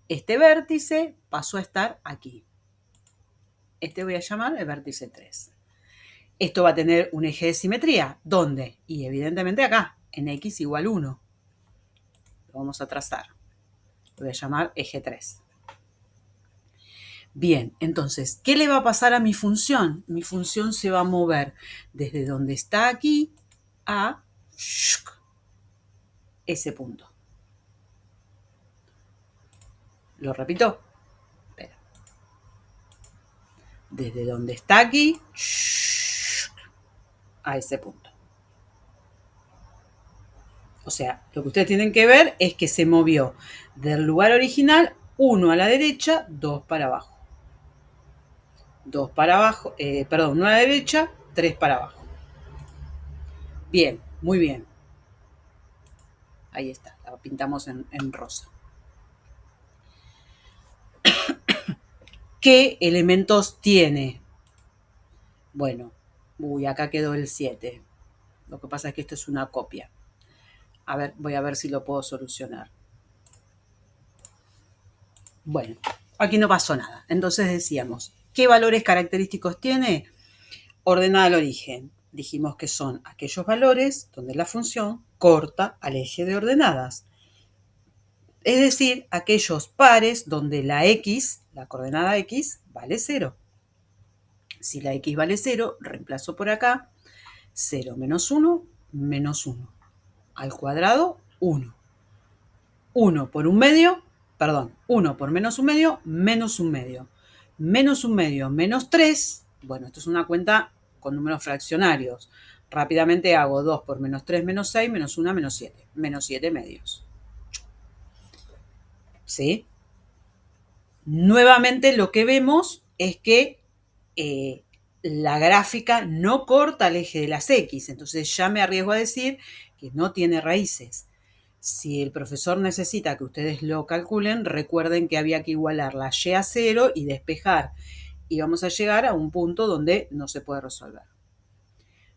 Este vértice pasó a estar aquí. Este voy a llamar el vértice 3. Esto va a tener un eje de simetría. ¿Dónde? Y evidentemente acá, en x igual 1. Lo vamos a trazar. Lo voy a llamar eje 3. Bien, entonces, ¿qué le va a pasar a mi función? Mi función se va a mover desde donde está aquí a ese punto. ¿Lo repito? Espera. Desde donde está aquí a ese punto. O sea, lo que ustedes tienen que ver es que se movió del lugar original 1 a la derecha, 2 para abajo. 2 para abajo, 1 a la derecha, 3 para abajo. Bien, muy bien. Ahí está, la pintamos en rosa. ¿Qué elementos tiene? Bueno, acá quedó el 7. Lo que pasa es que esto es una copia. A ver, voy a ver si lo puedo solucionar. Bueno, aquí no pasó nada. Entonces decíamos, ¿qué valores característicos tiene? Ordenada al origen. Dijimos que son aquellos valores donde la función corta al eje de ordenadas. Es decir, aquellos pares donde la x, la coordenada x, vale 0. Si la x vale 0, reemplazo por acá 0 menos 1, menos 1. Al cuadrado, 1. 1 por 1 medio, 1 por menos 1 medio, menos 1 medio. Menos 1 medio, menos 3. Bueno, esto es una cuenta con números fraccionarios. Rápidamente hago 2 por menos 3, menos 6, menos 1, menos 7. Menos 7 medios. ¿Sí? Nuevamente lo que vemos es que la gráfica no corta el eje de las X, entonces ya me arriesgo a decir que no tiene raíces. Si el profesor necesita que ustedes lo calculen, recuerden que había que igualar la Y a 0 y despejar. Y vamos a llegar a un punto donde no se puede resolver.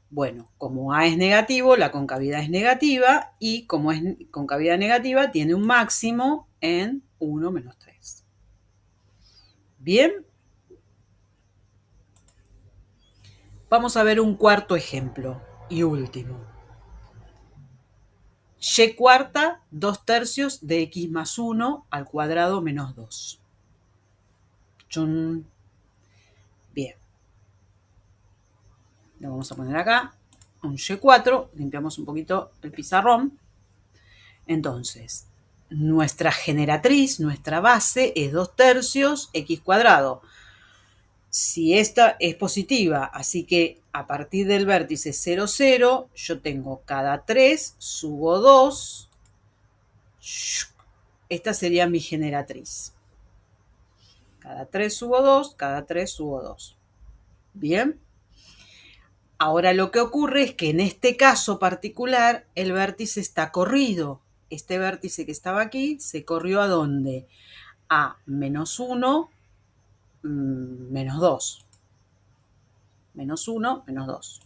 Bueno, como A es negativo, la concavidad es negativa y como es concavidad negativa, tiene un máximo en 1 menos 3. Bien. Vamos a ver un cuarto ejemplo y último. Y cuarta, 2 tercios de x más 1 al cuadrado menos 2. Chun. Bien. Lo vamos a poner acá. Un Y4. Limpiamos un poquito el pizarrón. Entonces, nuestra generatriz, nuestra base es 2 tercios x cuadrado. Si esta es positiva, así que a partir del vértice 0, 0, yo tengo cada 3, subo 2. Esta sería mi generatriz. Cada 3 subo 2, cada 3 subo 2. Bien. Ahora lo que ocurre es que en este caso particular el vértice está corrido. Este vértice que estaba aquí se corrió ¿a dónde? A menos 1, menos 2. Menos 1, menos 2.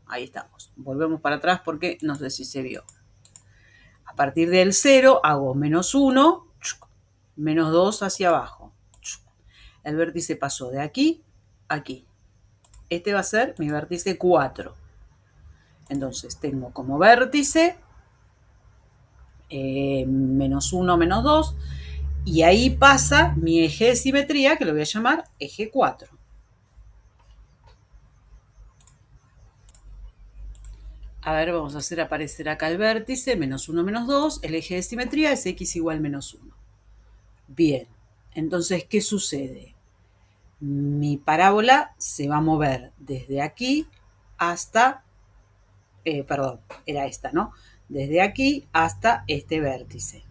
Ahí estamos. Volvemos para atrás porque no sé si se vio. A partir del 0 hago menos 1, menos 2 hacia abajo. El vértice pasó de aquí a aquí. Este va a ser mi vértice 4. Entonces tengo como vértice menos 1, menos 2. Y ahí pasa mi eje de simetría, que lo voy a llamar eje 4. A ver, vamos a hacer aparecer acá el vértice, menos 1, menos 2. El eje de simetría es x igual menos 1. Bien, entonces, ¿qué sucede? Mi parábola se va a mover desde aquí hasta, era esta, ¿no? Desde aquí hasta este vértice.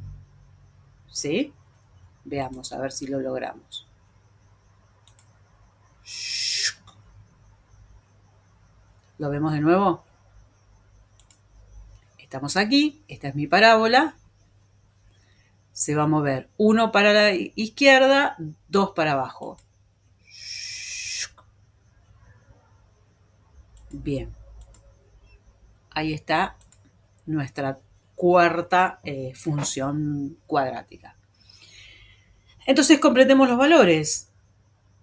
¿Sí? Veamos, a ver si lo logramos. ¿Lo vemos de nuevo? Estamos aquí, esta es mi parábola. Se va a mover 1 para la izquierda, 2 para abajo. Bien. Ahí está nuestra cuarta función cuadrática. Entonces completemos los valores.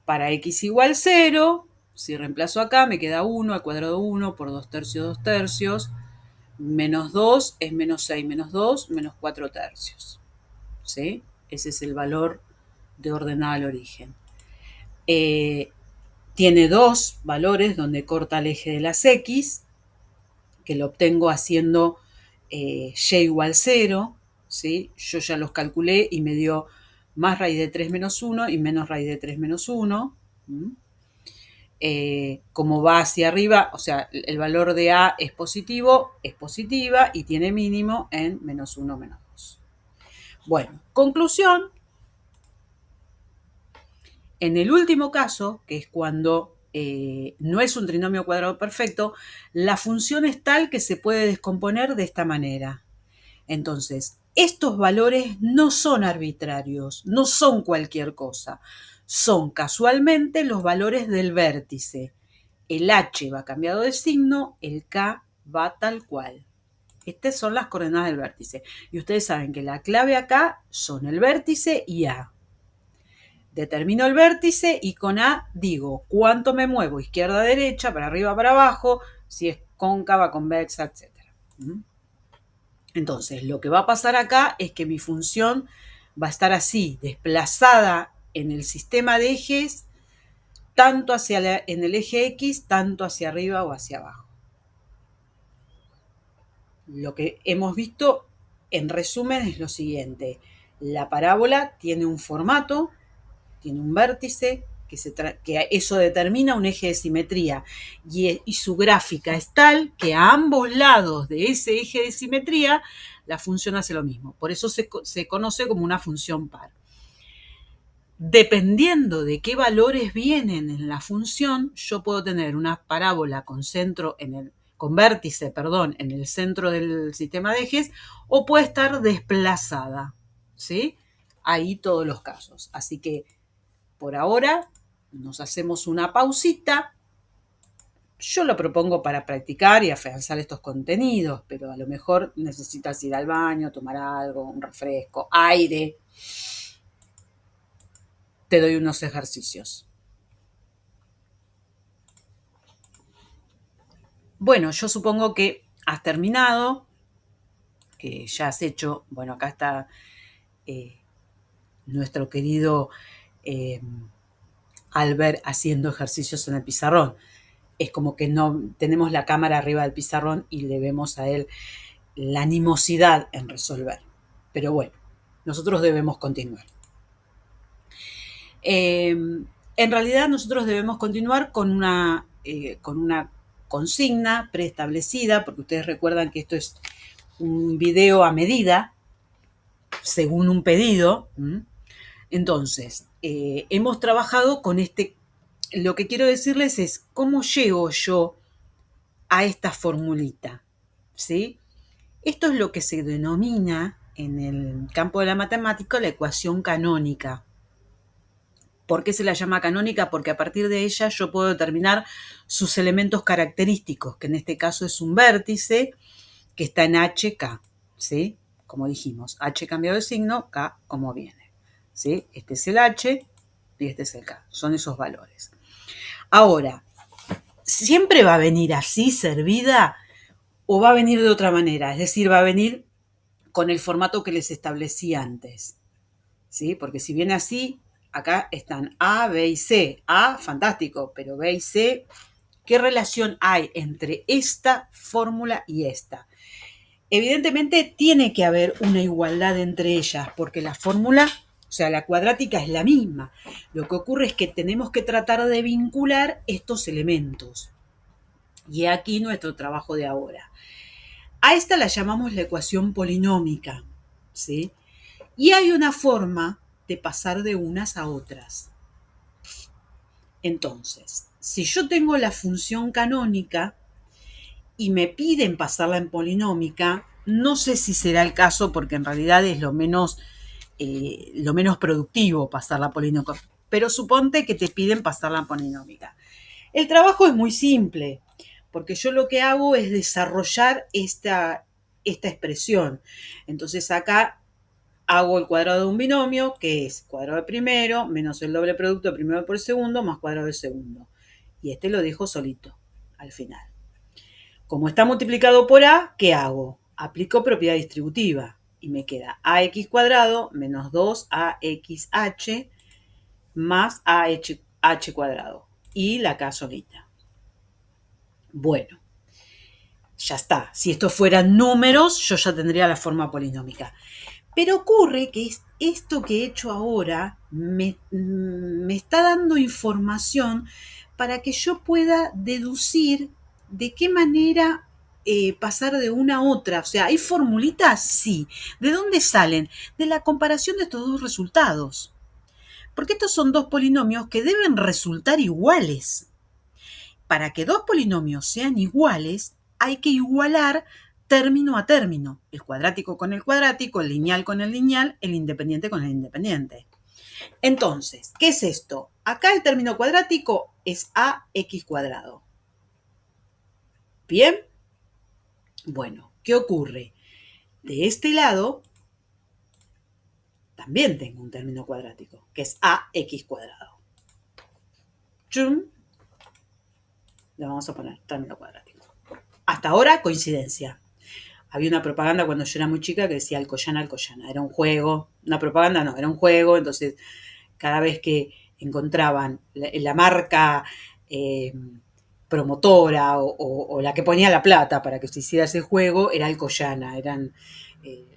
Para x igual 0, si reemplazo acá me queda 1 al cuadrado 1 por 2 tercios, 2 tercios. Menos 2 es menos 6 menos 2, menos 4 tercios. ¿Sí? Ese es el valor de ordenada al origen. Tiene dos valores donde corta el eje de las X, que lo obtengo haciendo y igual 0, ¿sí? Yo ya los calculé y me dio más raíz de 3 menos 1 y menos raíz de 3 menos 1. Como va hacia arriba, o sea, el valor de A es positivo, es positiva y tiene mínimo en menos 1, menos 2. Bueno, conclusión. En el último caso, que es cuando no es un trinomio cuadrado perfecto, la función es tal que se puede descomponer de esta manera. Entonces, estos valores no son arbitrarios, no son cualquier cosa, son casualmente los valores del vértice. El h va cambiado de signo, el k va tal cual. Estas son las coordenadas del vértice. Y ustedes saben que la clave acá son el vértice y A. Determino el vértice y con A digo cuánto me muevo izquierda a derecha, para arriba, para abajo, si es cóncava, convexa, etc. Entonces, lo que va a pasar acá es que mi función va a estar así, desplazada en el sistema de ejes, tanto en el eje X, tanto hacia arriba o hacia abajo. Lo que hemos visto en resumen es lo siguiente. La parábola tiene un formato, tiene un vértice, que eso determina un eje de simetría, y su gráfica es tal que a ambos lados de ese eje de simetría la función hace lo mismo. Por eso se conoce como una función par. Dependiendo de qué valores vienen en la función, yo puedo tener una parábola con vértice, en el centro del sistema de ejes, o puede estar desplazada, ¿sí? Ahí todos los casos. Así que por ahora nos hacemos una pausita. Yo lo propongo para practicar y afianzar estos contenidos, pero a lo mejor necesitas ir al baño, tomar algo, un refresco, aire. Te doy unos ejercicios. Bueno, yo supongo que has terminado, que ya has hecho, bueno, acá está nuestro querido Albert haciendo ejercicios en el pizarrón. Es como que no tenemos la cámara arriba del pizarrón y le vemos a él la animosidad en resolver. Pero bueno, nosotros debemos continuar. En realidad nosotros debemos continuar con una consigna preestablecida, porque ustedes recuerdan que esto es un video a medida, según un pedido. Entonces, hemos trabajado con lo que quiero decirles es cómo llego yo a esta formulita, ¿sí? Esto es lo que se denomina en el campo de la matemática la ecuación canónica. ¿Por qué se la llama canónica? Porque a partir de ella yo puedo determinar sus elementos característicos, que en este caso es un vértice que está en HK, ¿sí? Como dijimos, H cambiado de signo, K como viene, ¿sí? Este es el H y este es el K, son esos valores. Ahora, ¿siempre va a venir así servida o va a venir de otra manera? Es decir, va a venir con el formato que les establecí antes, ¿sí? Porque si viene así, acá están A, B y C. A, fantástico, pero B y C, ¿qué relación hay entre esta fórmula y esta? Evidentemente tiene que haber una igualdad entre ellas, porque la fórmula, o sea, la cuadrática es la misma. Lo que ocurre es que tenemos que tratar de vincular estos elementos. Y aquí nuestro trabajo de ahora. A esta la llamamos la ecuación polinómica, ¿sí? Y hay una forma de pasar de unas a otras. Entonces, si yo tengo la función canónica y me piden pasarla en polinómica, no sé si será el caso porque en realidad es lo menos productivo pasarla polinómica, pero suponte que te piden pasarla en polinómica. El trabajo es muy simple, porque yo lo que hago es desarrollar esta expresión. Entonces acá hago el cuadrado de un binomio, que es cuadrado de primero menos el doble producto de primero por el segundo más cuadrado de segundo. Y este lo dejo solito al final. Como está multiplicado por A, ¿qué hago? Aplico propiedad distributiva. Y me queda ax cuadrado menos 2axh más h cuadrado. Y la k solita. Bueno, ya está. Si esto fueran números, yo ya tendría la forma polinómica. Pero ocurre que esto que he hecho ahora me está dando información para que yo pueda deducir de qué manera pasar de una a otra. O sea, ¿hay formulitas? Sí. ¿De dónde salen? De la comparación de estos dos resultados. Porque estos son dos polinomios que deben resultar iguales. Para que dos polinomios sean iguales, hay que igualar término a término, el cuadrático con el cuadrático, el lineal con el lineal, el independiente con el independiente. Entonces, ¿qué es esto? Acá el término cuadrático es ax cuadrado. ¿Bien? Bueno, ¿qué ocurre? De este lado también tengo un término cuadrático, que es ax cuadrado. ¡Chum! Le vamos a poner término cuadrático. Hasta ahora, coincidencia. Había una propaganda cuando yo era muy chica que decía Alcoyana, Alcoyana. Era un juego, una propaganda no, era un juego. Entonces, cada vez que encontraban la marca promotora o la que ponía la plata para que se hiciera ese juego, era Alcoyana, eran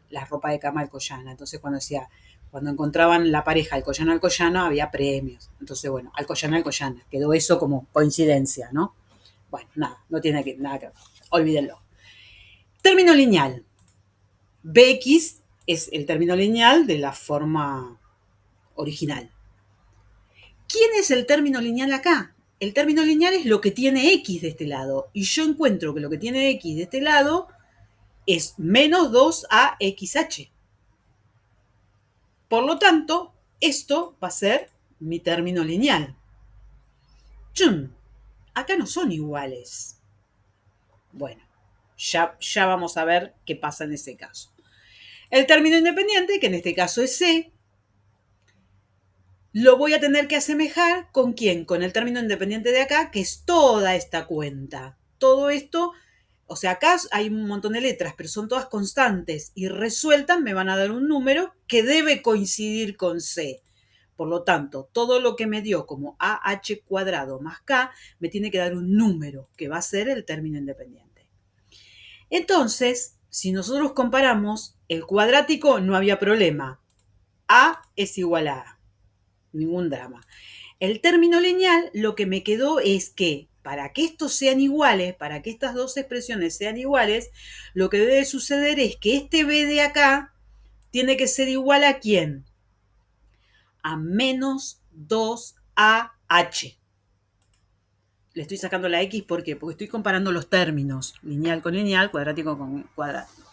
la ropa de cama Alcoyana. Entonces, cuando encontraban la pareja Alcoyana, Alcoyana, había premios. Entonces, bueno, Alcoyana, Alcoyana. Quedó eso como coincidencia, ¿no? Bueno, nada, no tiene nada que ver. Olvídenlo. Término lineal. Bx es el término lineal de la forma original. ¿Quién es el término lineal acá? El término lineal es lo que tiene x de este lado. Y yo encuentro que lo que tiene x de este lado es menos 2axh. Por lo tanto, esto va a ser mi término lineal. ¡Chum! Acá no son iguales. Bueno, ya vamos a ver qué pasa en ese caso. El término independiente, que en este caso es c, lo voy a tener que asemejar ¿con quién? Con el término independiente de acá, que es toda esta cuenta. Todo esto, o sea, acá hay un montón de letras, pero son todas constantes y resueltas me van a dar un número que debe coincidir con c. Por lo tanto, todo lo que me dio como AH cuadrado más K me tiene que dar un número, que va a ser el término independiente. Entonces, si nosotros comparamos, el cuadrático no había problema. A es igual a A. Ningún drama. El término lineal, lo que me quedó es que para que estos sean iguales, para que estas dos expresiones sean iguales, lo que debe suceder es que este B de acá tiene que ser igual a ¿quién? A menos 2AH. Le estoy sacando la X, ¿por qué? Porque estoy comparando los términos, lineal con lineal, cuadrático con cuadrático.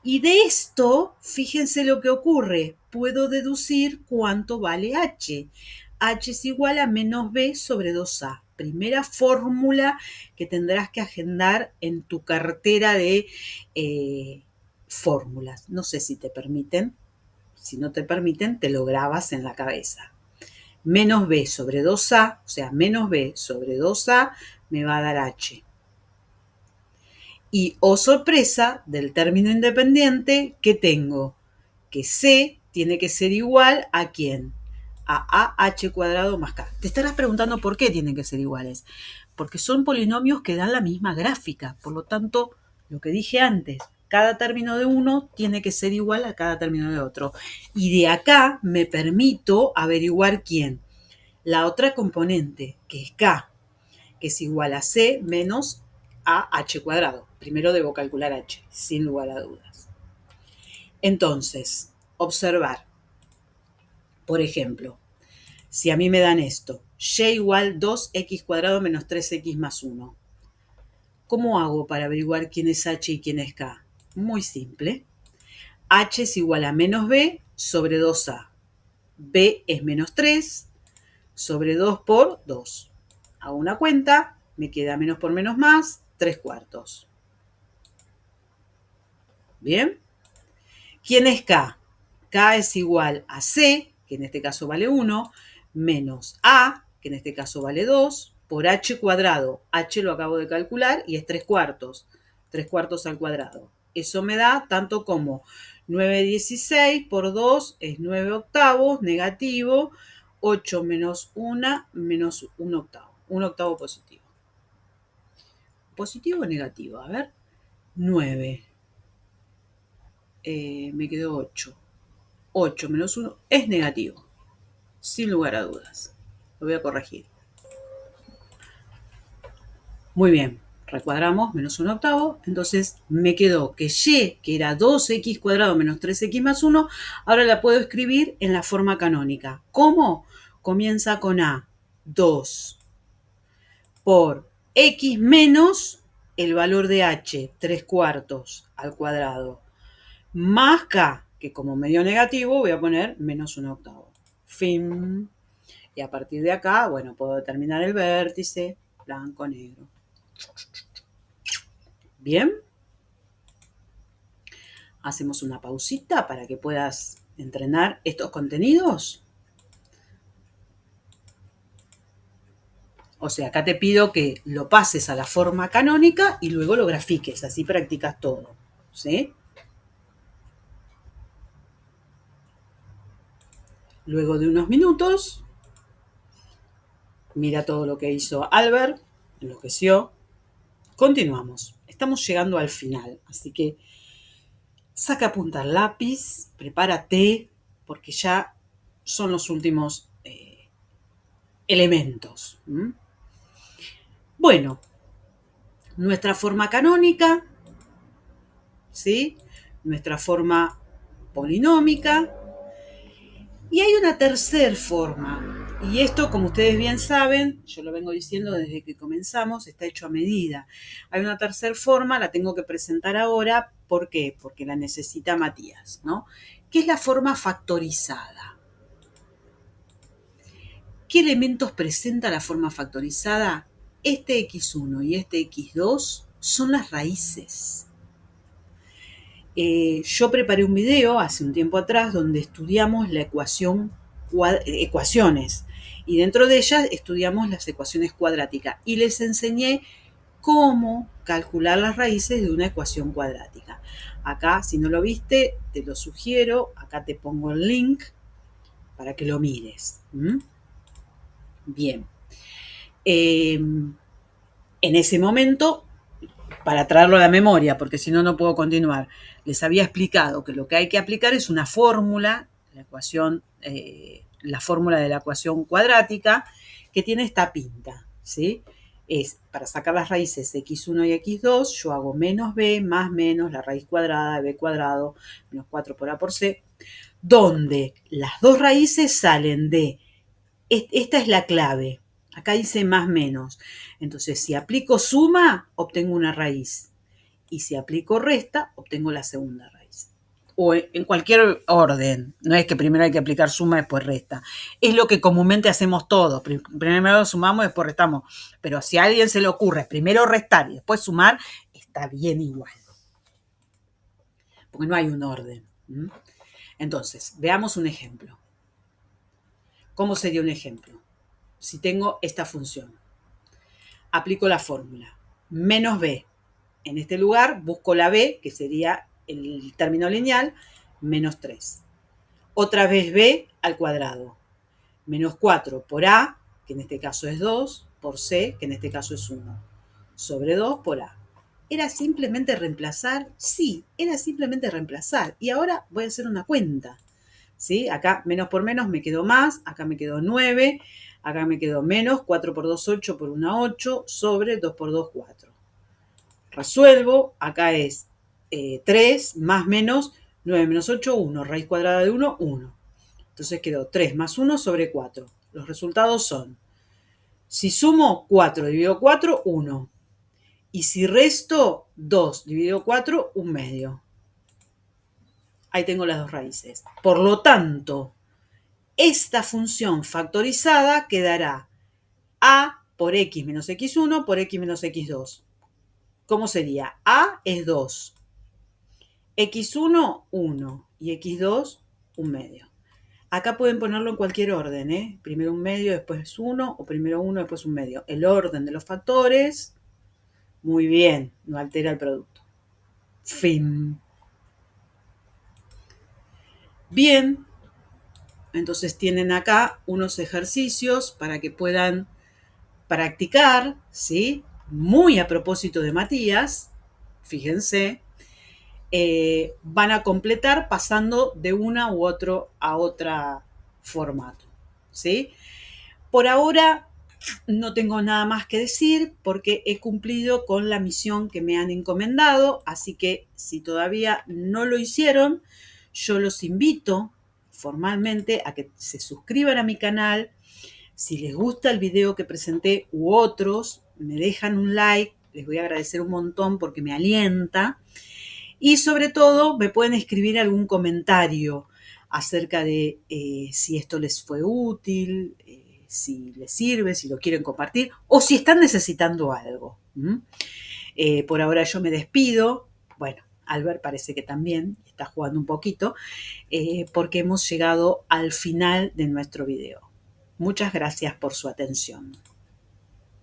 Y de esto, fíjense lo que ocurre. Puedo deducir cuánto vale H. H es igual a menos B sobre 2A. Primera fórmula que tendrás que agendar en tu cartera de fórmulas. No sé si te permiten. Si no te permiten, te lo grabas en la cabeza. Menos B sobre 2A, o sea, menos B sobre 2A me va a dar H. Y, oh sorpresa, del término independiente, ¿qué tengo? Que C tiene que ser igual a ¿quién? A AH cuadrado más K. Te estarás preguntando por qué tienen que ser iguales. Porque son polinomios que dan la misma gráfica. Por lo tanto, lo que dije antes, cada término de uno tiene que ser igual a cada término de otro. Y de acá me permito averiguar ¿quién? La otra componente, que es K, que es igual a C menos AH cuadrado. Primero debo calcular H, sin lugar a dudas. Entonces, observar. Por ejemplo, si a mí me dan esto, y igual 2x cuadrado menos 3x más 1. ¿Cómo hago para averiguar quién es H y quién es K? Muy simple. H es igual a menos B sobre 2A. B es menos 3 sobre 2 por 2. Hago una cuenta, me queda menos por menos más, 3 cuartos. ¿Bien? ¿Quién es K? K es igual a C, que en este caso vale 1, menos A, que en este caso vale 2, por H cuadrado. H lo acabo de calcular y es 3 cuartos. 3 cuartos al cuadrado. Eso me da tanto como 9/16 por 2 es 9 octavos, negativo, 8 menos 1 menos 1 octavo. 1 octavo positivo. ¿Positivo o negativo? A ver. 9. Me quedó 8. 8 menos 1 es negativo. Sin lugar a dudas. Lo voy a corregir. Muy bien. Recuadramos menos 1 octavo. Entonces me quedó que y, que era 2x cuadrado menos 3x más 1, ahora la puedo escribir en la forma canónica. ¿Cómo? Comienza con a. 2 por x menos el valor de h, 3 cuartos al cuadrado, más k, que como me dio negativo voy a poner menos 1 octavo. Fin. Y a partir de acá, bueno, puedo determinar el vértice, blanco, negro. Bien. Hacemos una pausita para que puedas entrenar estos contenidos. O sea, acá te pido que lo pases a la forma canónica y luego lo grafiques, así practicas todo, ¿sí? Luego de unos minutos, mira todo lo que hizo Albert, enloqueció. Continuamos. Estamos llegando al final, así que saca punta al lápiz, prepárate, porque ya son los últimos elementos. Bueno, nuestra forma canónica, ¿sí? Nuestra forma polinómica. Y hay una tercera forma, y esto, como ustedes bien saben, yo lo vengo diciendo desde que comenzamos, está hecho a medida. Hay una tercera forma, la tengo que presentar ahora, ¿por qué? Porque la necesita Matías, ¿no? ¿Qué es la forma factorizada? ¿Qué elementos presenta la forma factorizada? Este x1 y este x2 son las raíces. Yo preparé un video hace un tiempo atrás donde estudiamos la ecuaciones, y dentro de ellas estudiamos las ecuaciones cuadráticas y les enseñé cómo calcular las raíces de una ecuación cuadrática. Acá, si no lo viste, te lo sugiero, acá te pongo el link para que lo mires. Bien. En ese momento, para traerlo a la memoria, porque si no, no puedo continuar, les había explicado que lo que hay que aplicar es una fórmula, la fórmula de la ecuación cuadrática, que tiene esta pinta, ¿sí? Es, para sacar las raíces x1 y x2, yo hago menos b más menos la raíz cuadrada de b cuadrado menos 4 por a por c, donde las dos raíces salen de, esta es la clave, acá dice más menos. Entonces, si aplico suma, obtengo una raíz. Y si aplico resta, obtengo la segunda raíz. O en cualquier orden. No es que primero hay que aplicar suma, después resta. Es lo que comúnmente hacemos todos. Primero sumamos, después restamos. Pero si a alguien se le ocurre primero restar y después sumar, está bien igual. Porque no hay un orden. Entonces, veamos un ejemplo. ¿Cómo sería un ejemplo? Si tengo esta función, aplico la fórmula, menos b. En este lugar busco la b, que sería el término lineal, menos 3. Otra vez b al cuadrado, menos 4 por a, que en este caso es 2, por c, que en este caso es 1, sobre 2 por a. ¿Era simplemente reemplazar? Sí, era simplemente reemplazar. Y ahora voy a hacer una cuenta. ¿Sí? Acá menos por menos me quedó más, acá me quedó 9, acá me quedó menos, 4 por 2, 8 por 1, 8, sobre 2 por 2, 4. Resuelvo, acá es 3 más menos 9 menos 8, 1, raíz cuadrada de 1, 1. Entonces quedó 3 más 1 sobre 4. Los resultados son, si sumo 4 dividido 4, 1. Y si resto 2 dividido 4, 1 medio. Ahí tengo las dos raíces. Por lo tanto, esta función factorizada quedará a por x menos x1 por x menos x2. ¿Cómo sería? A es 2, x1, 1 y x2, 1 medio. Acá pueden ponerlo en cualquier orden, ¿eh? Primero 1 medio, después 1, o primero 1, después 1 medio. El orden de los factores, muy bien, no altera el producto. Fin. Bien, entonces tienen acá unos ejercicios para que puedan practicar, ¿sí? Muy a propósito de Matías, fíjense, van a completar pasando de una u otro a otra formato, ¿sí? Por ahora no tengo nada más que decir porque he cumplido con la misión que me han encomendado, así que si todavía no lo hicieron, yo los invito formalmente a que se suscriban a mi canal. Si les gusta el video que presenté u otros, me dejan un like, les voy a agradecer un montón porque me alienta. Y sobre todo me pueden escribir algún comentario acerca de si esto les fue útil, si les sirve, si lo quieren compartir o si están necesitando algo. Por ahora yo me despido. Bueno, Albert parece que también está jugando un poquito porque hemos llegado al final de nuestro video. Muchas gracias por su atención.